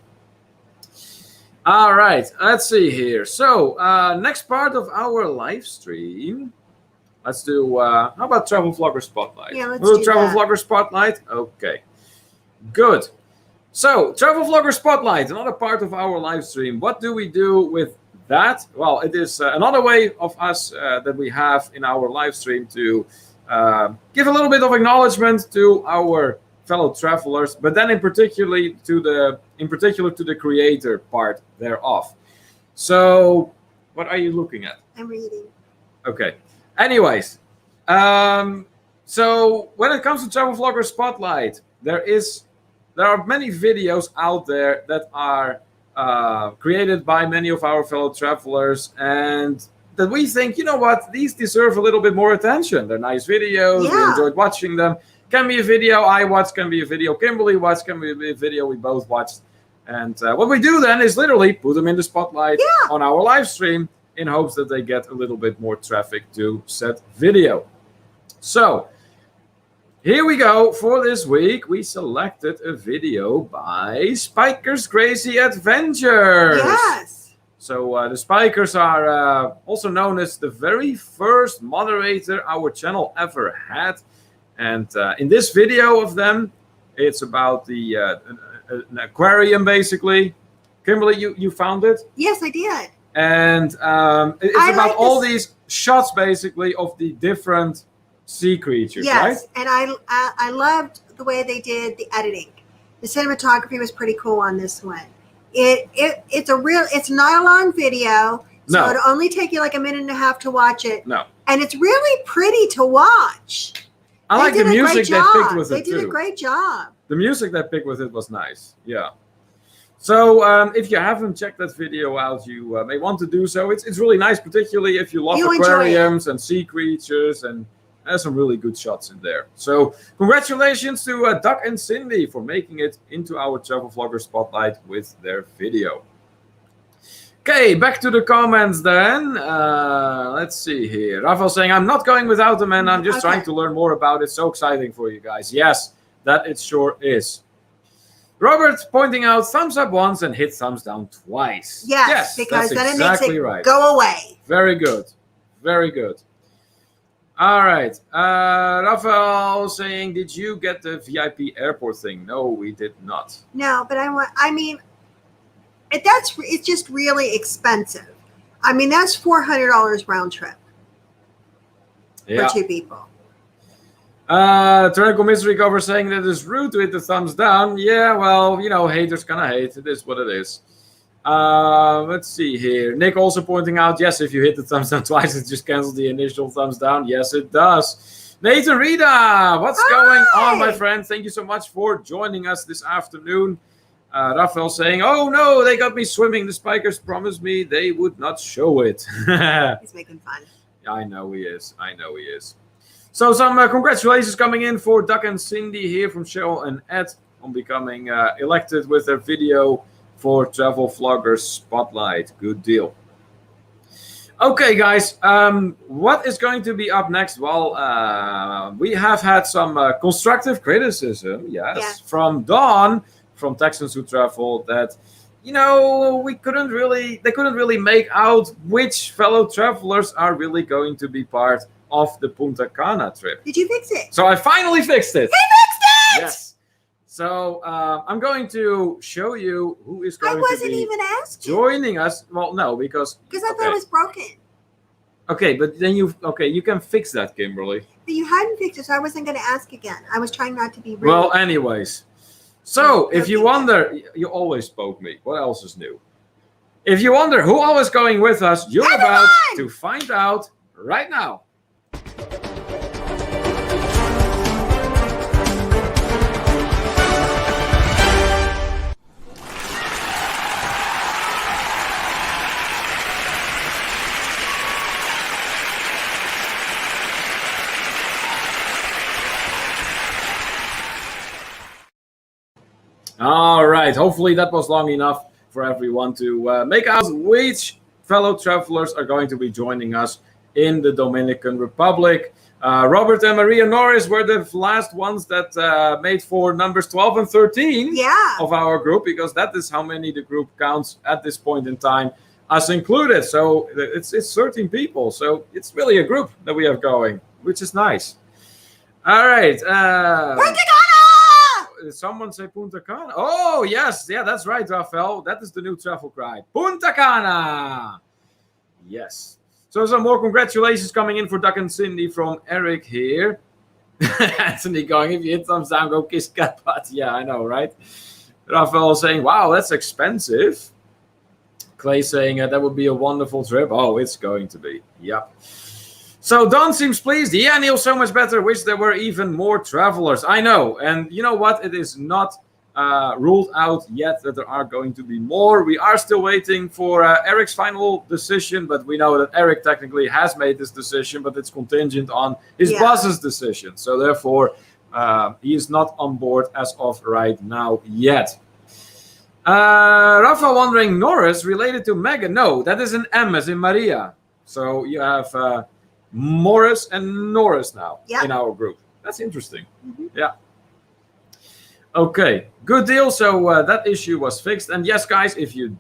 Speaker 1: All right, let's see here. So next part of our live stream, let's do, how about Travel Vlogger Spotlight?
Speaker 2: Yeah, let's do
Speaker 1: Travel Vlogger Spotlight? Okay, good. So Travel Vlogger Spotlight, another part of our live stream. What do we do with that? Well, it is another way of us that we have in our live stream to give a little bit of acknowledgement to our fellow travelers, but then in particular to the creator part thereof. So what are you looking at?
Speaker 2: I'm reading.
Speaker 1: Okay. Anyways, so when it comes to Travel Vlogger Spotlight, there are many videos out there that are created by many of our fellow travelers, and that we think, you know what, these deserve a little bit more attention. They're nice videos. We enjoyed watching them. Can be a video I watched, can be a video Kimberly watched, can be a video we both watched. And what we do then is literally put them in the spotlight on our live stream in hopes that they get a little bit more traffic to said video. So Here we go. For this week, we selected a video by Spikers Crazy Adventures.
Speaker 2: Yes.
Speaker 1: So the Spikers are also known as the very first moderator our channel ever had. And in this video of them, it's about the an aquarium, basically. Kimberly, you found it?
Speaker 2: Yes, I did.
Speaker 1: And it's about all these shots, basically, of the different sea creatures, right?
Speaker 2: Yes, and I loved the way they did the editing. The cinematography was pretty cool on this one. It's not a long video, so it'll only take you like a minute and a half to watch it.
Speaker 1: No.
Speaker 2: And it's really pretty to watch.
Speaker 1: I like the music they picked with it too.
Speaker 2: They did a great job.
Speaker 1: The music they picked with it was nice. Yeah. So if you haven't checked that video out, you may want to do so. It's really nice, particularly if you love aquariums and sea creatures, and there's some really good shots in there. So congratulations to Doug and Cindy for making it into our travel vlogger spotlight with their video. Okay, back to the comments then. Let's see here. Rafael saying, I'm not going without them, and I'm just trying to learn more about it. So exciting for you guys. Yes, that it sure is. Robert pointing out thumbs up once and hit thumbs down twice.
Speaker 2: Yes, because then
Speaker 1: exactly
Speaker 2: it makes it go away.
Speaker 1: Very good. Very good. All right. Rafael saying, did you get the VIP airport thing? No, we did not.
Speaker 2: No, but it's just really expensive. I mean, that's $400 round trip for two people.
Speaker 1: Tyrannical Mystery Cover saying that it's rude to hit the thumbs down. Yeah, well, you know, haters gonna hate. It is what it is. Let's see here. Nick also pointing out, yes, if you hit the thumbs down twice, it just cancels the initial thumbs down. Yes, it does. Nathan Rita, what's going on, my friend? Thank you so much for joining us this afternoon. Rafael saying, oh no, they got me swimming. The Spikers promised me they would not show it.
Speaker 2: He's making fun.
Speaker 1: I know he is. I know he is. So some congratulations coming in for Doug and Cindy here from Cheryl and Ed on becoming elected with their video for Travel Vloggers Spotlight. Good deal. Okay, guys, what is going to be up next? Well, we have had some constructive criticism, yes, from Dawn from Texans Who Travel that, you know, they couldn't really make out which fellow travelers are really going to be part of the Punta Cana trip.
Speaker 2: Did you fix it?
Speaker 1: So I finally fixed it.
Speaker 2: He fixed it!
Speaker 1: Yes. So I'm going to show you who is going to be
Speaker 2: even asked
Speaker 1: joining us. Well, no, because
Speaker 2: I thought it was broken.
Speaker 1: Okay, but then you can fix that, Kimberly.
Speaker 2: But you hadn't fixed it, so I wasn't going to ask again. I was trying not to be rude.
Speaker 1: Well, anyways. So if you wonder, you always poke me. What else is new? If you wonder who all is going with us, you're about to find out right now. All right. Hopefully that was long enough for everyone to make out which fellow travelers are going to be joining us in the Dominican Republic. Robert and Maria Norris were the last ones that made for numbers 12 and 13 of our group, because that is how many the group counts at this point in time, us included. So it's 13 people. So it's really a group that we have going, which is nice. All right. Did someone say Punta Cana? Oh, yes. Yeah, that's right, Rafael. That is the new travel cry. Punta Cana. Yes. So some more congratulations coming in for Doug and Cindy from Eric here. Anthony going, if you hit thumbs down, go kiss cat butt. Yeah, I know, right? Rafael saying, wow, that's expensive. Clay saying that would be a wonderful trip. Oh, it's going to be. Yep. So Don seems pleased. Yeah, Neil, so much better. Wish there were even more travelers. I know. And you know what? It is not ruled out yet that there are going to be more. We are still waiting for Eric's final decision, but we know that Eric technically has made this decision, but it's contingent on his boss's decision. So therefore, he is not on board as of right now yet. Rafa wondering, Norris related to Megan? No, that is an M as in Maria. So you have Morris and Norris now in our group. That's interesting. Yeah. Okay, good deal. So that issue was fixed. And yes, guys, if you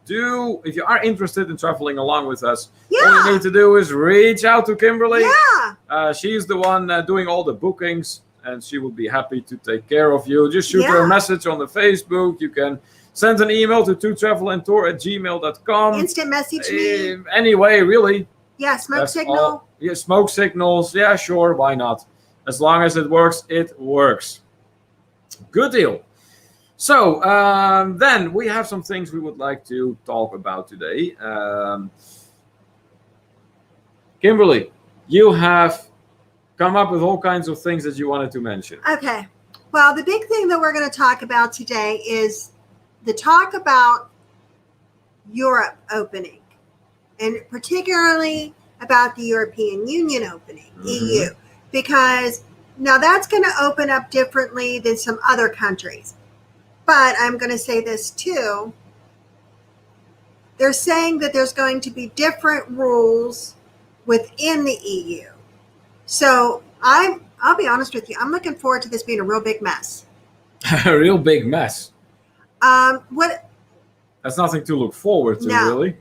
Speaker 1: are interested in traveling along with us, all you need to do is reach out to Kimberly.
Speaker 2: Yeah.
Speaker 1: She's the one doing all the bookings, and she will be happy to take care of you. Just shoot her a message on the Facebook. You can send an email to totravelandtour@gmail.com.
Speaker 2: Instant message me.
Speaker 1: Anyway, really.
Speaker 2: Yeah, smoke signal.
Speaker 1: Yeah, smoke signals. Yeah, sure. Why not? As long as it works, it works. Good deal. So then we have some things we would like to talk about today. Kimberly, you have come up with all kinds of things that you wanted to mention.
Speaker 2: Okay. Well, the big thing that we're going to talk about today is the talk about Europe opening, and particularly about the European Union opening, EU, because now that's going to open up differently than some other countries. But I'm going to say this too. They're saying that there's going to be different rules within the EU. So I'll be honest with you. I'm looking forward to this being a real big mess.
Speaker 1: A real big mess.
Speaker 2: What?
Speaker 1: That's nothing to look forward to, really.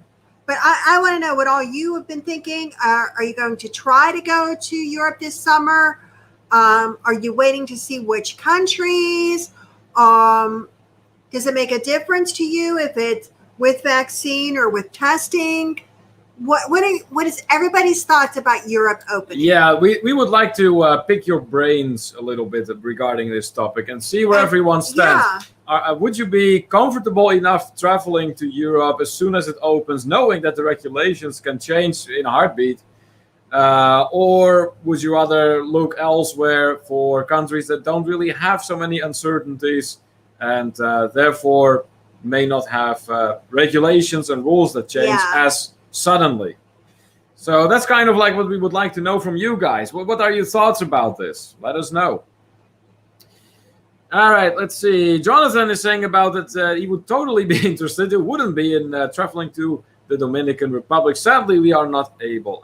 Speaker 2: But I want to know what all you have been thinking. Are you going to try to go to Europe this summer? Are you waiting to see which countries? Does it make a difference to you if it's with vaccine or with testing? What is everybody's thoughts about Europe opening?
Speaker 1: Yeah, we would like to pick your brains a little bit regarding this topic and see where everyone stands. Yeah. Would you be comfortable enough traveling to Europe as soon as it opens, knowing that the regulations can change in a heartbeat? Or would you rather look elsewhere for countries that don't really have so many uncertainties and therefore may not have regulations and rules that change as suddenly? So that's kind of like what we would like to know from you guys. What are your thoughts about this? Let us know. All right, let's see. Jonathan is saying about that he would totally be interested. He wouldn't be in traveling to the Dominican Republic. Sadly, we are not able.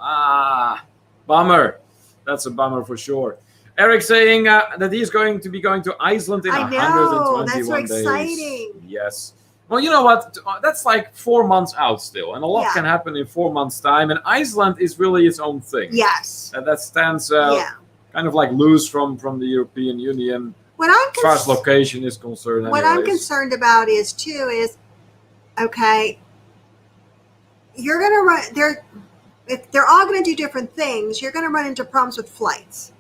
Speaker 1: Bummer. That's a bummer for sure. Eric saying that he's going to be going to Iceland in 121 days.
Speaker 2: That's so exciting.
Speaker 1: Yes. Well, you know what? That's like 4 months out still, and a lot can happen in 4 months' time. And Iceland is really its own thing.
Speaker 2: Yes.
Speaker 1: That stands kind of like loose from the European Union.
Speaker 2: What I'm
Speaker 1: as far as location is concerned.
Speaker 2: What I'm concerned about is okay, you're going to run if they're all going to do different things, you're going to run into problems with flights,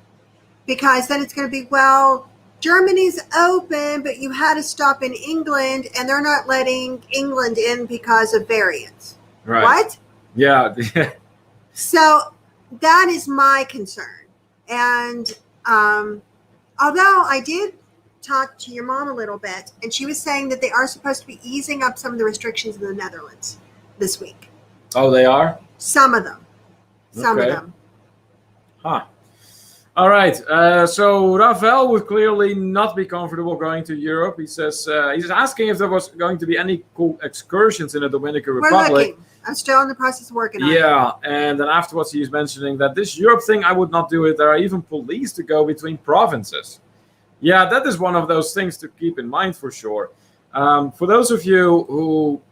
Speaker 2: because then it's going to be, well, Germany's open, but you had to stop in England and they're not letting England in because of variants.
Speaker 1: Right.
Speaker 2: What?
Speaker 1: Yeah.
Speaker 2: So that is my concern. And although I did talk to your mom a little bit, and she was saying that they are supposed to be easing up some of the restrictions in the Netherlands this week.
Speaker 1: Oh, they are?
Speaker 2: Some of them. Some of them.
Speaker 1: Huh. All right. So Rafael would clearly not be comfortable going to Europe. He says he's asking if there was going to be any cool excursions in the Dominican Republic.
Speaker 2: We're looking. I'm still in the process of working on it.
Speaker 1: Yeah, and then afterwards he's mentioning that this Europe thing, I would not do it. There are even police to go between provinces. Yeah, that is one of those things to keep in mind for sure. For those of you who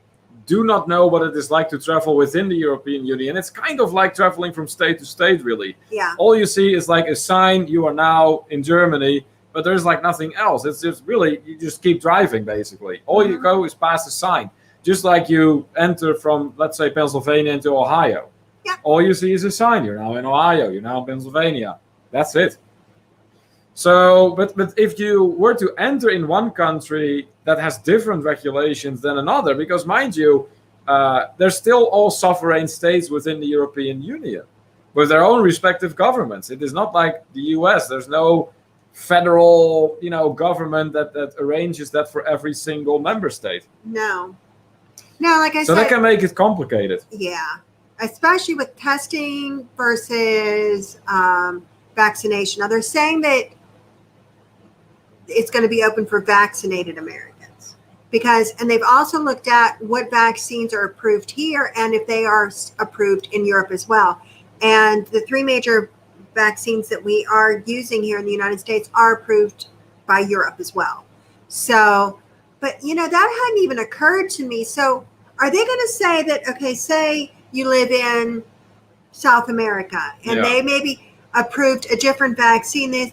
Speaker 1: do not know what it is like to travel within the European Union, it's kind of like traveling from state to state, really.
Speaker 2: Yeah.
Speaker 1: All you see is like a sign, you are now in Germany, but there's like nothing else. It's just really, you just keep driving, basically. All you go is past a sign. Just like you enter from, let's say, Pennsylvania into Ohio.
Speaker 2: Yeah.
Speaker 1: All you see is a sign. You're now in Ohio. You're now in Pennsylvania. That's it. So, but if you were to enter in one country that has different regulations than another, because mind you, they're still all sovereign states within the European Union with their own respective governments. It is not like the US. There's no federal, government that arranges that for every single member state.
Speaker 2: No, like I said.
Speaker 1: So that can make it complicated.
Speaker 2: Yeah, especially with testing versus vaccination. Now they're saying that it's going to be open for vaccinated Americans and they've also looked at what vaccines are approved here and if they are approved in Europe as well. And the three major vaccines that we are using here in the United States are approved by Europe as well. So, but that hadn't even occurred to me. So are they going to say that, okay, say you live in South America and they maybe approved a different vaccine? Is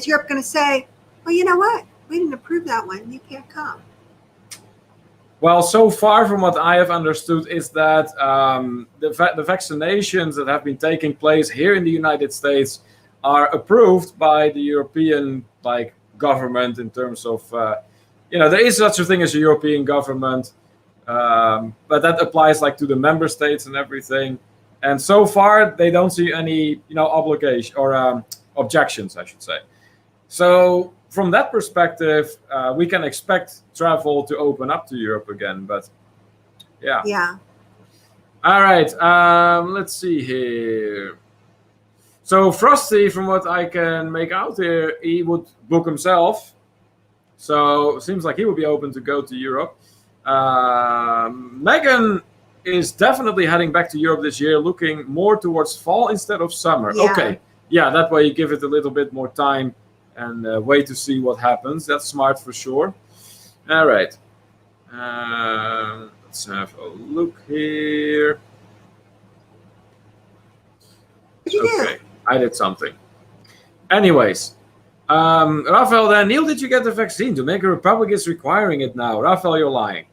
Speaker 2: Europe going to say, well, you know what? We didn't approve that one. You can't come.
Speaker 1: Well, so far from what I have understood is that the vaccinations that have been taking place here in the United States are approved by the European government in terms of, there is such a thing as a European government, but that applies to the member states and everything. And so far, they don't see any, obligation or objections, I should say. So from that perspective, we can expect travel to open up to Europe again. But yeah.
Speaker 2: Yeah.
Speaker 1: All right. Let's see here. So Frosty, from what I can make out here, he would book himself. So it seems like he would be open to go to Europe. Megan is definitely heading back to Europe this year, looking more towards fall instead of summer.
Speaker 2: Yeah.
Speaker 1: Okay. Yeah, that way you give it a little bit more time and wait to see what happens. That's smart for sure. All right. Let's have a look here. Okay, I did something. Anyways, Raphael, then, Neil, did you get the vaccine? Dominican Republic is requiring it now. Raphael, you're lying.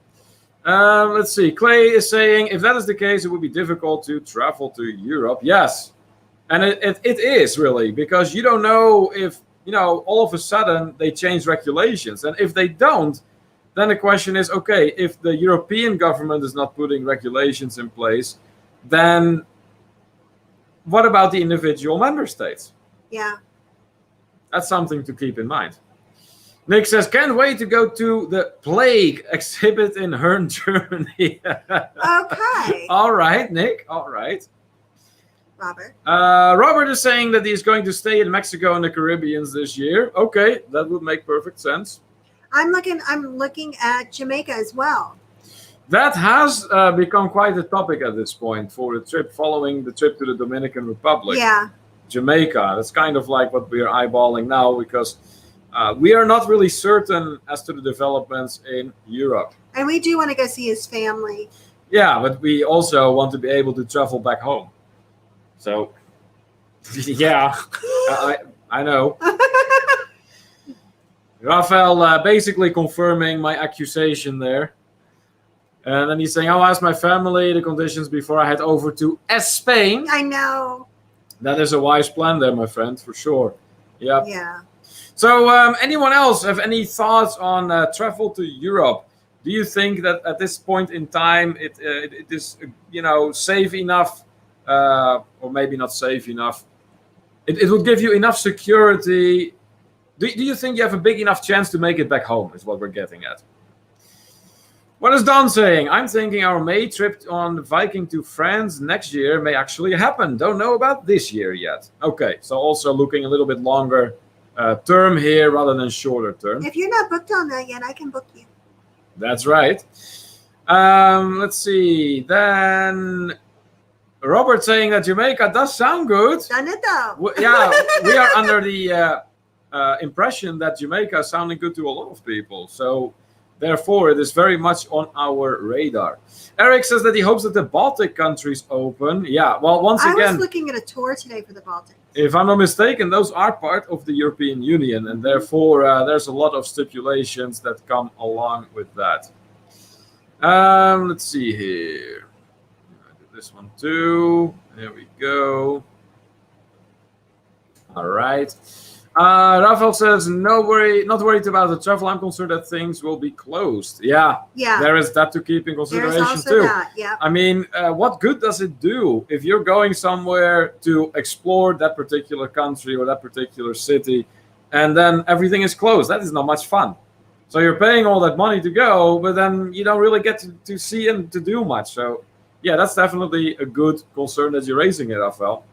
Speaker 1: Let's see. Clay is saying, if that is the case, it would be difficult to travel to Europe. Yes. And it is really, because you don't know if, all of a sudden they change regulations. And if they don't, then the question is, okay, if the European government is not putting regulations in place, then what about the individual member states?
Speaker 2: Yeah.
Speaker 1: That's something to keep in mind. Nick says, can't wait to go to the plague exhibit in Herne, Germany.
Speaker 2: Okay.
Speaker 1: All right, Nick. All right.
Speaker 2: Robert.
Speaker 1: Robert is saying that he's going to stay in Mexico and the Caribbean this year. Okay, that would make perfect sense.
Speaker 2: I'm looking at Jamaica as well.
Speaker 1: That has become quite a topic at this point for the trip following the trip to the Dominican Republic.
Speaker 2: Yeah.
Speaker 1: Jamaica. That's kind of like what we are eyeballing now, because we are not really certain as to the developments in Europe.
Speaker 2: And we do want to go see his family.
Speaker 1: Yeah, but we also want to be able to travel back home. So, yeah, I know. Raphael basically confirming my accusation there. And then he's saying, I'll ask my family the conditions before I head over to Spain.
Speaker 2: I know.
Speaker 1: That is a wise plan there, my friend, for sure. Yep.
Speaker 2: Yeah.
Speaker 1: So anyone else have any thoughts on travel to Europe? Do you think that at this point in time it is, safe enough, or maybe not safe enough? It would give you enough security. Do you think you have a big enough chance to make it back home, is what we're getting at? What is Don saying? I'm thinking our May trip on the Viking to France next year may actually happen. Don't know about this year yet. Okay, so also looking a little bit longer term here rather than shorter term.
Speaker 2: If you're not booked on that yet, I can book you.
Speaker 1: That's right. Let's see. Then Robert saying that Jamaica does sound good.
Speaker 2: Done it though.
Speaker 1: Yeah, we are under the impression that Jamaica is sounding good to a lot of people. So therefore, it is very much on our radar. Eric says that he hopes that the Baltic countries open. Yeah, well, once again,
Speaker 2: I was looking at a tour today for the Baltic.
Speaker 1: If I'm not mistaken, those are part of the European Union, and therefore there's a lot of stipulations that come along with that. Let's see here. I did this one too. There we go. All right. Rafael says, not worried about the travel. I'm concerned that things will be closed. Yeah. There is that to keep in consideration
Speaker 2: There's also
Speaker 1: too.
Speaker 2: That, yeah.
Speaker 1: I mean, what good does it do if you're going somewhere to explore that particular country or that particular city, and then everything is closed? That is not much fun. So you're paying all that money to go, but then you don't really get to see and to do much. So yeah, that's definitely a good concern that you're raising it, Rafael.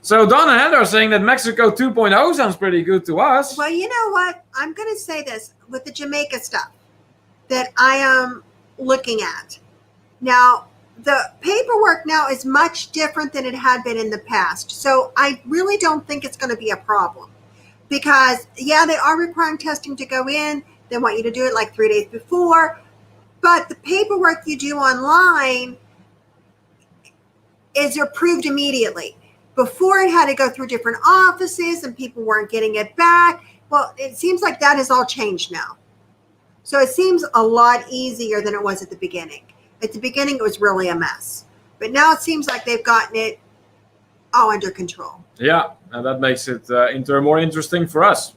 Speaker 1: So Don and Heather are saying that Mexico 2.0 sounds pretty good to us.
Speaker 2: Well, you know what? I'm going to say this with the Jamaica stuff that I am looking at. Now, the paperwork now is much different than it had been in the past. So I really don't think it's going to be a problem because, yeah, they are requiring testing to go in. They want you to do it like 3 days before. But the paperwork you do online is approved immediately. Before it had to go through different offices and people weren't getting it back. Well, it seems like that has all changed now. So it seems a lot easier than it was at the beginning. At the beginning, it was really a mess. But now it seems like they've gotten it all under control.
Speaker 1: Yeah, and that makes it more interesting for us.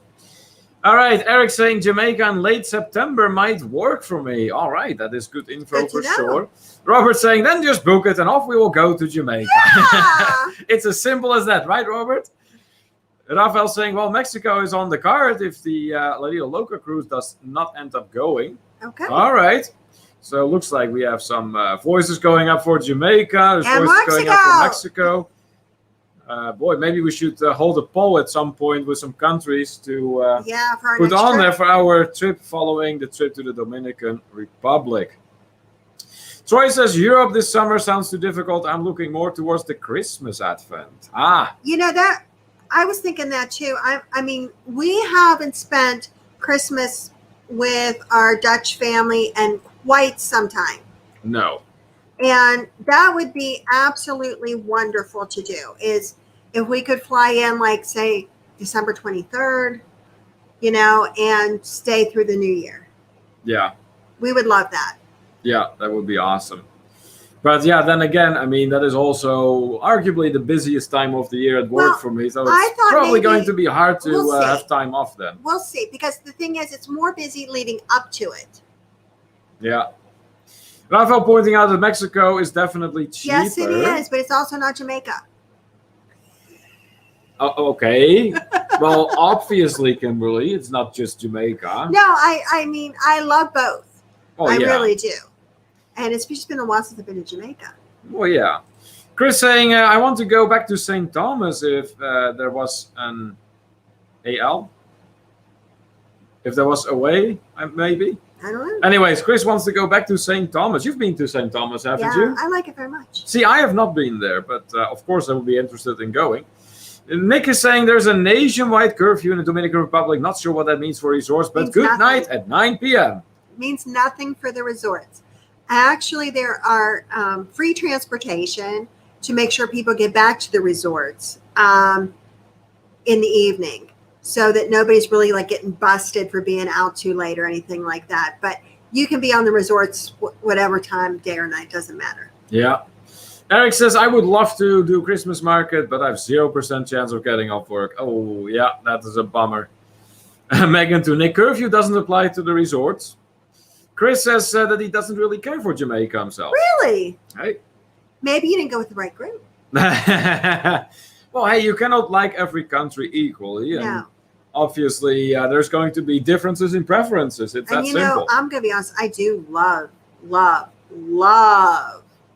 Speaker 1: All right, Eric saying Jamaica in late September might work for me. All right, that is good info for sure. Robert saying, then just book it and off we will go to Jamaica.
Speaker 2: Yeah.
Speaker 1: It's as simple as that, right, Robert? Rafael saying, well, Mexico is on the card if the La Liga Loca cruise does not end up going.
Speaker 2: Okay.
Speaker 1: All right. So it looks like we have some voices going up for Jamaica. There's
Speaker 2: and
Speaker 1: voices going up for Mexico. Boy, maybe we should hold a poll at some point with some countries to put on there for our trip following the trip to the Dominican Republic. Troy says, Europe this summer sounds too difficult. I'm looking more towards the Christmas advent.
Speaker 2: You know, that I was thinking that too. I mean, we haven't spent Christmas with our Dutch family in quite some time.
Speaker 1: No.
Speaker 2: And that would be absolutely wonderful to do, is if we could fly in, like, say, December 23rd, you know, and stay through the new year.
Speaker 1: Yeah.
Speaker 2: We would love that.
Speaker 1: Yeah, that would be awesome. But yeah, then again, I mean, that is also arguably the busiest time of the year at work for me. So it's probably going to be hard to have time off then.
Speaker 2: We'll see, because the thing is, it's more busy leading up to it.
Speaker 1: Yeah. Rafael pointing out that Mexico is definitely cheaper.
Speaker 2: Yes, it is, but it's also not Jamaica.
Speaker 1: Okay. Well, obviously, Kimberly, it's not just Jamaica.
Speaker 2: No, I mean, I love both.
Speaker 1: Oh,
Speaker 2: I really do. And it's just been a while since I've been to Jamaica.
Speaker 1: Well, yeah. Chris saying, I want to go back to St. Thomas if there was an AL. If there was a way, maybe.
Speaker 2: I don't know.
Speaker 1: Anyways, Chris wants to go back to St. Thomas. You've been to St. Thomas, haven't you?
Speaker 2: Yeah, I like it very much.
Speaker 1: See, I have not been there, but of course I would be interested in going. Nick is saying there's a nationwide curfew in the Dominican Republic. Not sure what that means for resorts, but good night at 9 p.m.
Speaker 2: It means nothing for the resorts. Actually, there are free transportation to make sure people get back to the resorts in the evening, so that nobody's really like getting busted for being out too late or anything like that. But you can be on the resorts whatever time, day or night, doesn't matter.
Speaker 1: Yeah. Eric says, I would love to do Christmas market, but I have 0% chance of getting off work. Oh, yeah, that is a bummer. Megan to Nick, curfew doesn't apply to the resorts. Chris says that he doesn't really care for Jamaica himself.
Speaker 2: Really?
Speaker 1: Hey.
Speaker 2: Maybe you didn't go with the right group.
Speaker 1: Well, hey, you cannot like every country equally. And
Speaker 2: no.
Speaker 1: Obviously, there's going to be differences in preferences. It's that simple.
Speaker 2: And you know, I'm going to be honest, I do love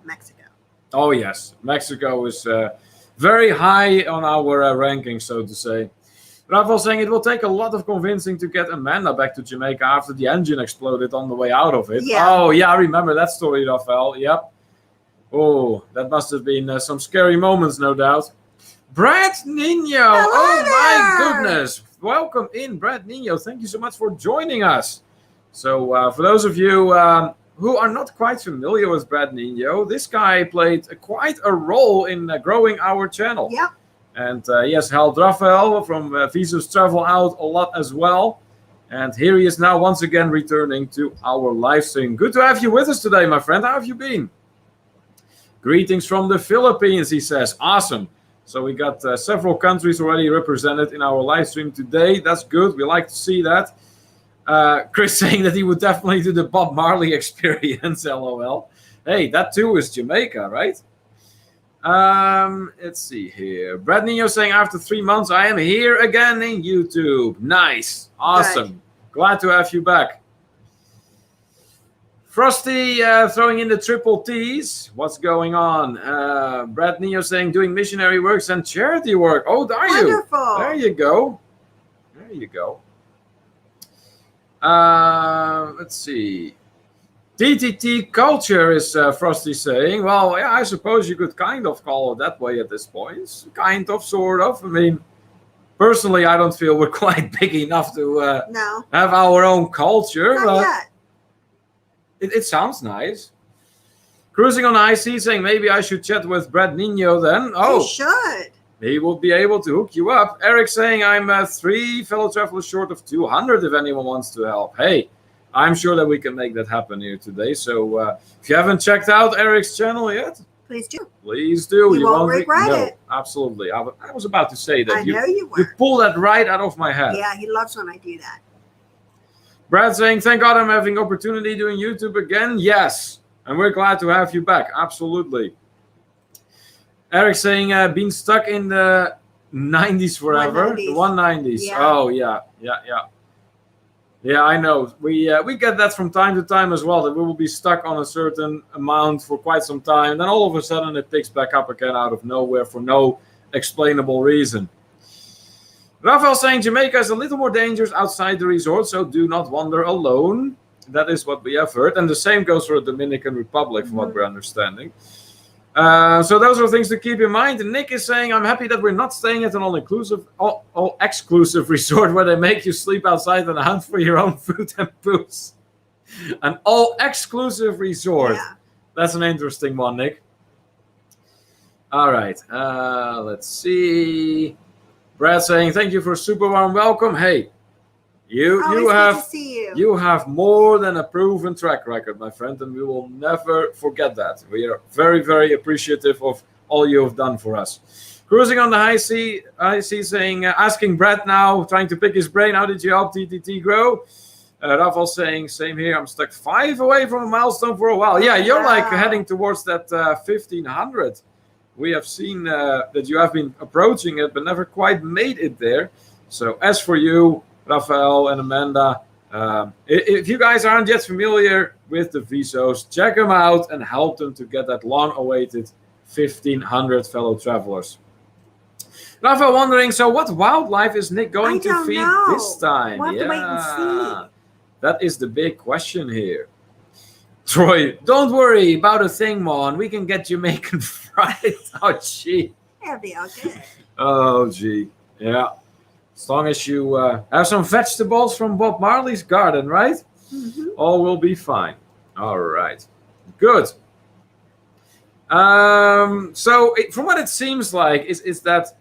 Speaker 2: Mexico.
Speaker 1: Oh, yes. Mexico is very high on our ranking, so to say. Rafael saying it will take a lot of convincing to get Amanda back to Jamaica after the engine exploded on the way out of it.
Speaker 2: Yeah.
Speaker 1: Oh, yeah, I remember that story, Rafael. Yep. Oh, that must have been some scary moments, no doubt. Brad Nino.
Speaker 2: Hello
Speaker 1: my goodness. Welcome in, Brad Nino. Thank you so much for joining us. So for those of you who are not quite familiar with Brad Nino, this guy played quite a role in growing our channel.
Speaker 2: Yep.
Speaker 1: And he has helped Rafael from Visa's Travel out a lot as well. And here he is now once again returning to our live stream. Good to have you with us today, my friend. How have you been? Greetings from the Philippines, he says. Awesome. So we got several countries already represented in our live stream today. That's good. We like to see that. Chris saying that he would definitely do the Bob Marley experience, LOL. Hey, that too is Jamaica, right? Let's see here. Brad Nino saying after 3 months, I am here again in YouTube. Nice. Awesome. Good. Glad to have you back. Frosty throwing in the triple T's. What's going on? Brad Nino saying doing missionary works and charity work. Oh, are you?
Speaker 2: Wonderful.
Speaker 1: There you go. There you go. Let's see. TTT culture is Frosty saying. Well, yeah, I suppose you could kind of call it that way at this point. Kind of, sort of. I mean, personally, I don't feel we're quite big enough to have our own culture.
Speaker 2: Not yet.
Speaker 1: It sounds nice. Cruising on IC saying maybe I should chat with Brad Nino then. Oh,
Speaker 2: you should.
Speaker 1: He will be able to hook you up. Eric saying I'm 3 fellow travelers short of 200 if anyone wants to help. Hey, I'm sure that we can make that happen here today. So if you haven't checked out Eric's channel yet,
Speaker 2: please do.
Speaker 1: Please do.
Speaker 2: You won't regret it.
Speaker 1: Absolutely. I was about to say that.
Speaker 2: I know you were.
Speaker 1: You pull that right out of my head.
Speaker 2: Yeah, he loves when I do that.
Speaker 1: Brad saying, thank God I'm having opportunity doing YouTube again. Yes. And we're glad to have you back. Absolutely. Eric saying, been stuck in the 90s forever.
Speaker 2: 190s.
Speaker 1: The 190s.
Speaker 2: Yeah.
Speaker 1: Oh, yeah. Yeah, I know. We get that from time to time as well, that we will be stuck on a certain amount for quite some time. And then all of a sudden it picks back up again out of nowhere for no explainable reason. Rafael saying Jamaica is a little more dangerous outside the resort, so do not wander alone. That is what we have heard. And the same goes for the Dominican Republic, from what we're understanding. So those are things to keep in mind. And Nick is saying, I'm happy that we're not staying at an all-exclusive resort where they make you sleep outside and hunt for your own food and booze. An all-exclusive resort.
Speaker 2: Yeah.
Speaker 1: That's an interesting one, Nick. All right. Let's see. Brad saying, thank you for a super warm welcome. Hey, you have more than a proven track record, my friend, and we will never forget that. We are very, very appreciative of all you have done for us. Cruising on the high sea saying, asking Brad now, trying to pick his brain, how did you help TTT grow? Rafael saying, same here, I'm stuck 5 away from a milestone for a while. Yeah, you're like heading towards that 1500. We have seen that you have been approaching it, but never quite made it there. So as for you, Rafael and Amanda, if you guys aren't yet familiar with the Visos, check them out and help them to get that long-awaited 1,500 fellow travelers. Rafael wondering, so what wildlife is Nick going to feed this time?
Speaker 2: We'll have to wait and see.
Speaker 1: That is the big question here. Troy, don't worry about a thing, Mon. We can get Jamaican fried. Oh, gee.
Speaker 2: That'll be all good.
Speaker 1: Oh, gee. Yeah. As long as you have some vegetables from Bob Marley's garden, right?
Speaker 2: Mm-hmm.
Speaker 1: All will be fine. All right. Good. So from what it seems like is that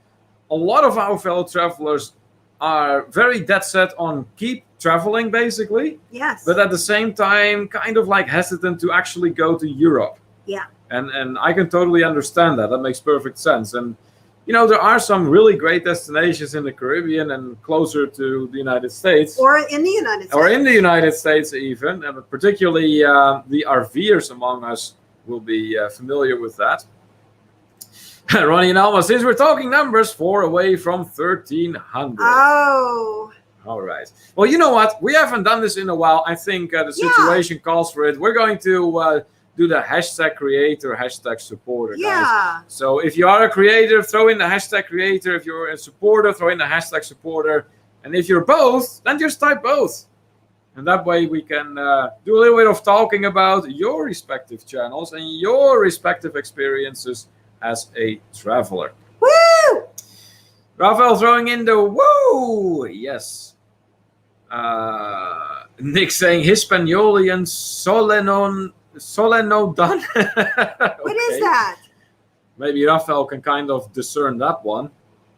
Speaker 1: a lot of our fellow travelers are very dead set on keep traveling, basically.
Speaker 2: Yes.
Speaker 1: But at the same time, kind of like hesitant to actually go to Europe.
Speaker 2: Yeah.
Speaker 1: And I can totally understand that. That makes perfect sense. And, you know, there are some really great destinations in the Caribbean and closer to the United States.
Speaker 2: Or in the United States.
Speaker 1: Or in the United States even. And particularly the RVers among us will be familiar with that. Ronnie and Alma, since we're talking numbers, 4 away from 1,300.
Speaker 2: Oh.
Speaker 1: All right. Well, you know what? We haven't done this in a while. I think the situation calls for it. We're going to do the hashtag creator, hashtag supporter, guys.
Speaker 2: Yeah.
Speaker 1: So if you are a creator, throw in the hashtag creator. If you're a supporter, throw in the hashtag supporter. And if you're both, then just type both. And that way we can do a little bit of talking about your respective channels and your respective experiences as a traveler.
Speaker 2: Woo!
Speaker 1: Rafael throwing in the woo! Yes. Nick saying Hispaniolian Solenodon. Okay.
Speaker 2: What is that?
Speaker 1: Maybe Rafael can kind of discern that one.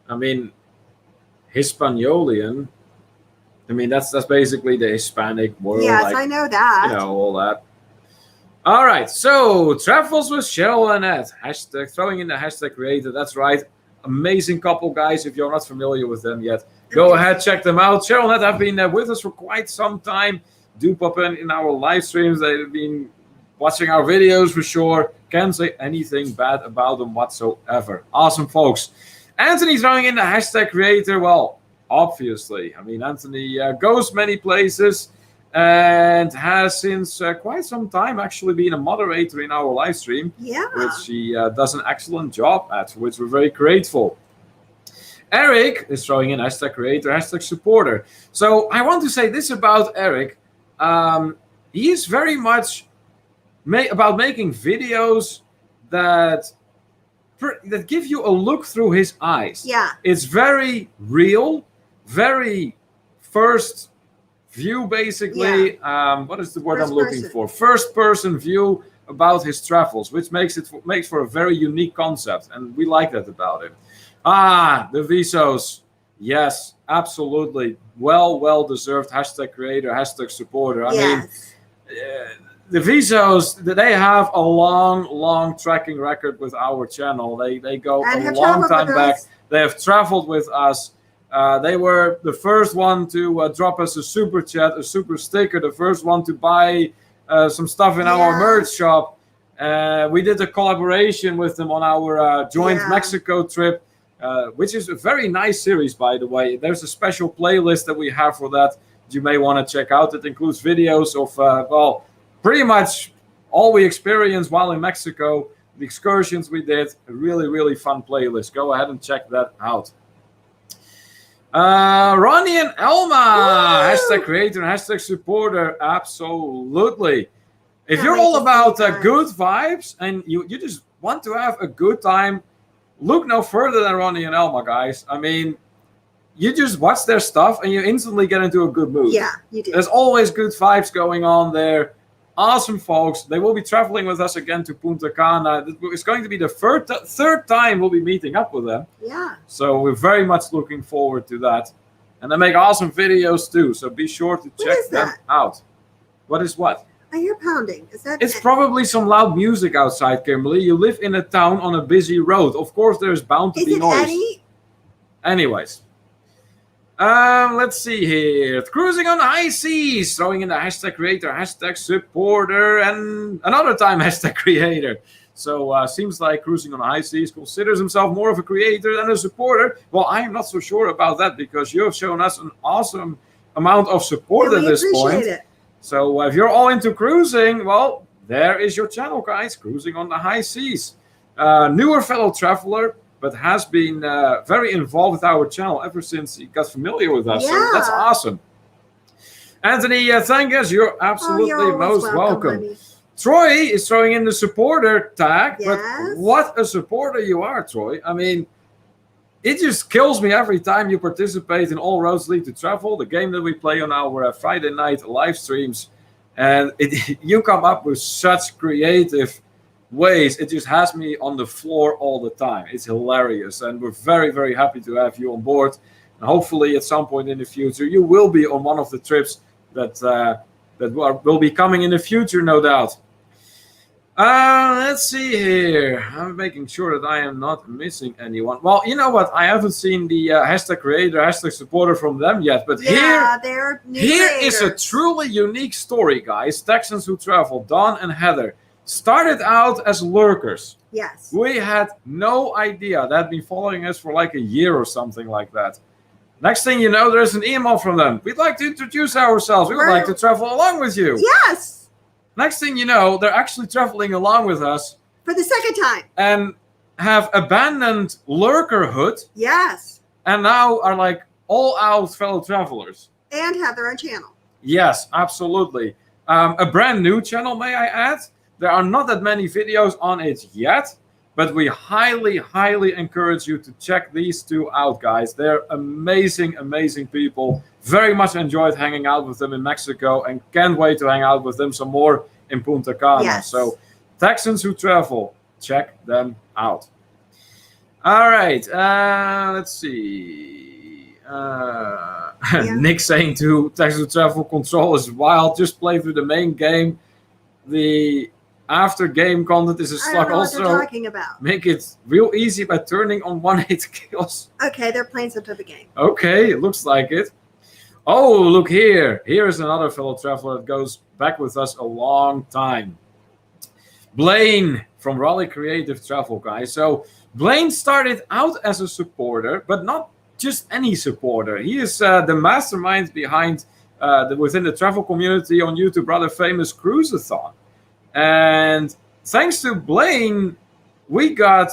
Speaker 1: I mean, Hispaniolian. I mean, that's basically the Hispanic world.
Speaker 2: Yes,
Speaker 1: like,
Speaker 2: I know that.
Speaker 1: You know, all that. All right, so Travels with Cheryl and Ed. Hashtag, throwing in the hashtag creator. That's right. Amazing couple, guys. If you're not familiar with them yet, go ahead, check them out. Cheryl and Ed have been with us for quite some time. Do pop in our live streams. They've been watching our videos for sure. Can't say anything bad about them whatsoever. Awesome, folks. Anthony throwing in the hashtag creator. Well, obviously. I mean, Anthony goes many places and has since quite some time actually been a moderator in our live stream.
Speaker 2: Yeah.
Speaker 1: Which he does an excellent job at, for which we're very grateful. Eric is throwing in hashtag creator, hashtag supporter. So I want to say this about Eric. He is very much about making videos that give you a look through his eyes.
Speaker 2: Yeah.
Speaker 1: It's very real, very first view, basically.
Speaker 2: Yeah.
Speaker 1: What is the word I'm looking for? First person view about his travels, which makes for a very unique concept, and we like that about him. The Visos. Yes, absolutely. Well deserved hashtag creator, hashtag supporter. I mean, the Visos, they have a long tracking record with our channel. They go a long time back. They have traveled with us. They were the first one to drop us a super chat, a super sticker, the first one to buy some stuff in our merch shop. We did a collaboration with them on our joint Mexico trip, which is a very nice series, by the way. There's a special playlist that we have for that you may want to check out. It includes videos of, pretty much all we experienced while in Mexico, the excursions we did. A really fun playlist. Go ahead and check that out. Ronnie and Elma, hashtag creator, hashtag supporter. Absolutely. If you're all about good vibes and you just want to have a good time, look no further than Ronnie and Elma, guys. I mean, you just watch their stuff and you instantly get into a good mood.
Speaker 2: Yeah, you do.
Speaker 1: There's always good vibes going on there. Awesome folks. They will be traveling with us again to Punta Cana. It's going to be the third time we'll be meeting up with them.
Speaker 2: Yeah.
Speaker 1: So we're very much looking forward to that. And they make awesome videos too. So be sure to check them out. What is what?
Speaker 2: I hear pounding. Is that?
Speaker 1: It's probably some loud music outside, Kimberly. You live in a town on a busy road. Of course, there's bound to be noise.
Speaker 2: Eddie?
Speaker 1: Anyways. Let's see here. Cruising on the high seas. Throwing in the hashtag creator, hashtag supporter, and another time hashtag creator. So seems like Cruising on the High Seas considers himself more of a creator than a supporter. Well, I am not so sure about that because you have shown us an awesome amount of support at this point. It. So if you're all into cruising, well, there is your channel, guys. Cruising on the High Seas. Newer fellow traveler, but has been very involved with our channel ever since he got familiar with us. Yeah. So that's awesome. Anthony, thank us. You're absolutely most welcome. Troy is throwing in the supporter tag, but what a supporter you are, Troy. I mean, it just kills me every time you participate in All Roads Lead to Travel, the game that we play on our Friday night live streams. And you come up with such creative ways. It just has me on the floor all the time. It's hilarious. And we're very, very happy to have you on board. And hopefully at some point in the future, you will be on one of the trips that will be coming in the future, no doubt. Let's see here. I'm making sure that I am not missing anyone. Well, you know what? I haven't seen the hashtag creator, hashtag supporter from them yet. But here is a truly unique story, guys. Texans Who Travel, Don and Heather, started out as lurkers.
Speaker 2: Yes.
Speaker 1: We had no idea. They had been following us for like a year or something like that. Next thing you know, there's an email from them. We'd like to introduce ourselves. We would like to travel along with you.
Speaker 2: Yes.
Speaker 1: Next thing you know, they're actually traveling along with us.
Speaker 2: For the second time.
Speaker 1: And have abandoned lurkerhood.
Speaker 2: Yes.
Speaker 1: And now are like all out fellow travelers.
Speaker 2: And have their own channel.
Speaker 1: Yes, absolutely. A brand new channel, may I add. There are not that many videos on it yet. But we highly, highly encourage you to check these two out, guys. They're amazing, amazing people. Very much enjoyed hanging out with them in Mexico and can't wait to hang out with them some more in Punta Cana.
Speaker 2: Yes.
Speaker 1: So Texans Who Travel, check them out. All right, let's see. Nick saying to Texans Who Travel, control is wild. Just play through the main game. The after game content is a slug.
Speaker 2: I don't know
Speaker 1: also,
Speaker 2: what they're talking about.
Speaker 1: Make it real easy by turning on 1-8 kills.
Speaker 2: Okay, they're playing some type of game.
Speaker 1: Okay, it looks like it. Oh, look here. Here is another fellow traveler that goes back with us a long time. Blaine from Raleigh Creative Travel, guys. So Blaine started out as a supporter, but not just any supporter. He is the mastermind behind within the travel community on YouTube, rather famous Cruiseathon. And thanks to Blaine, we got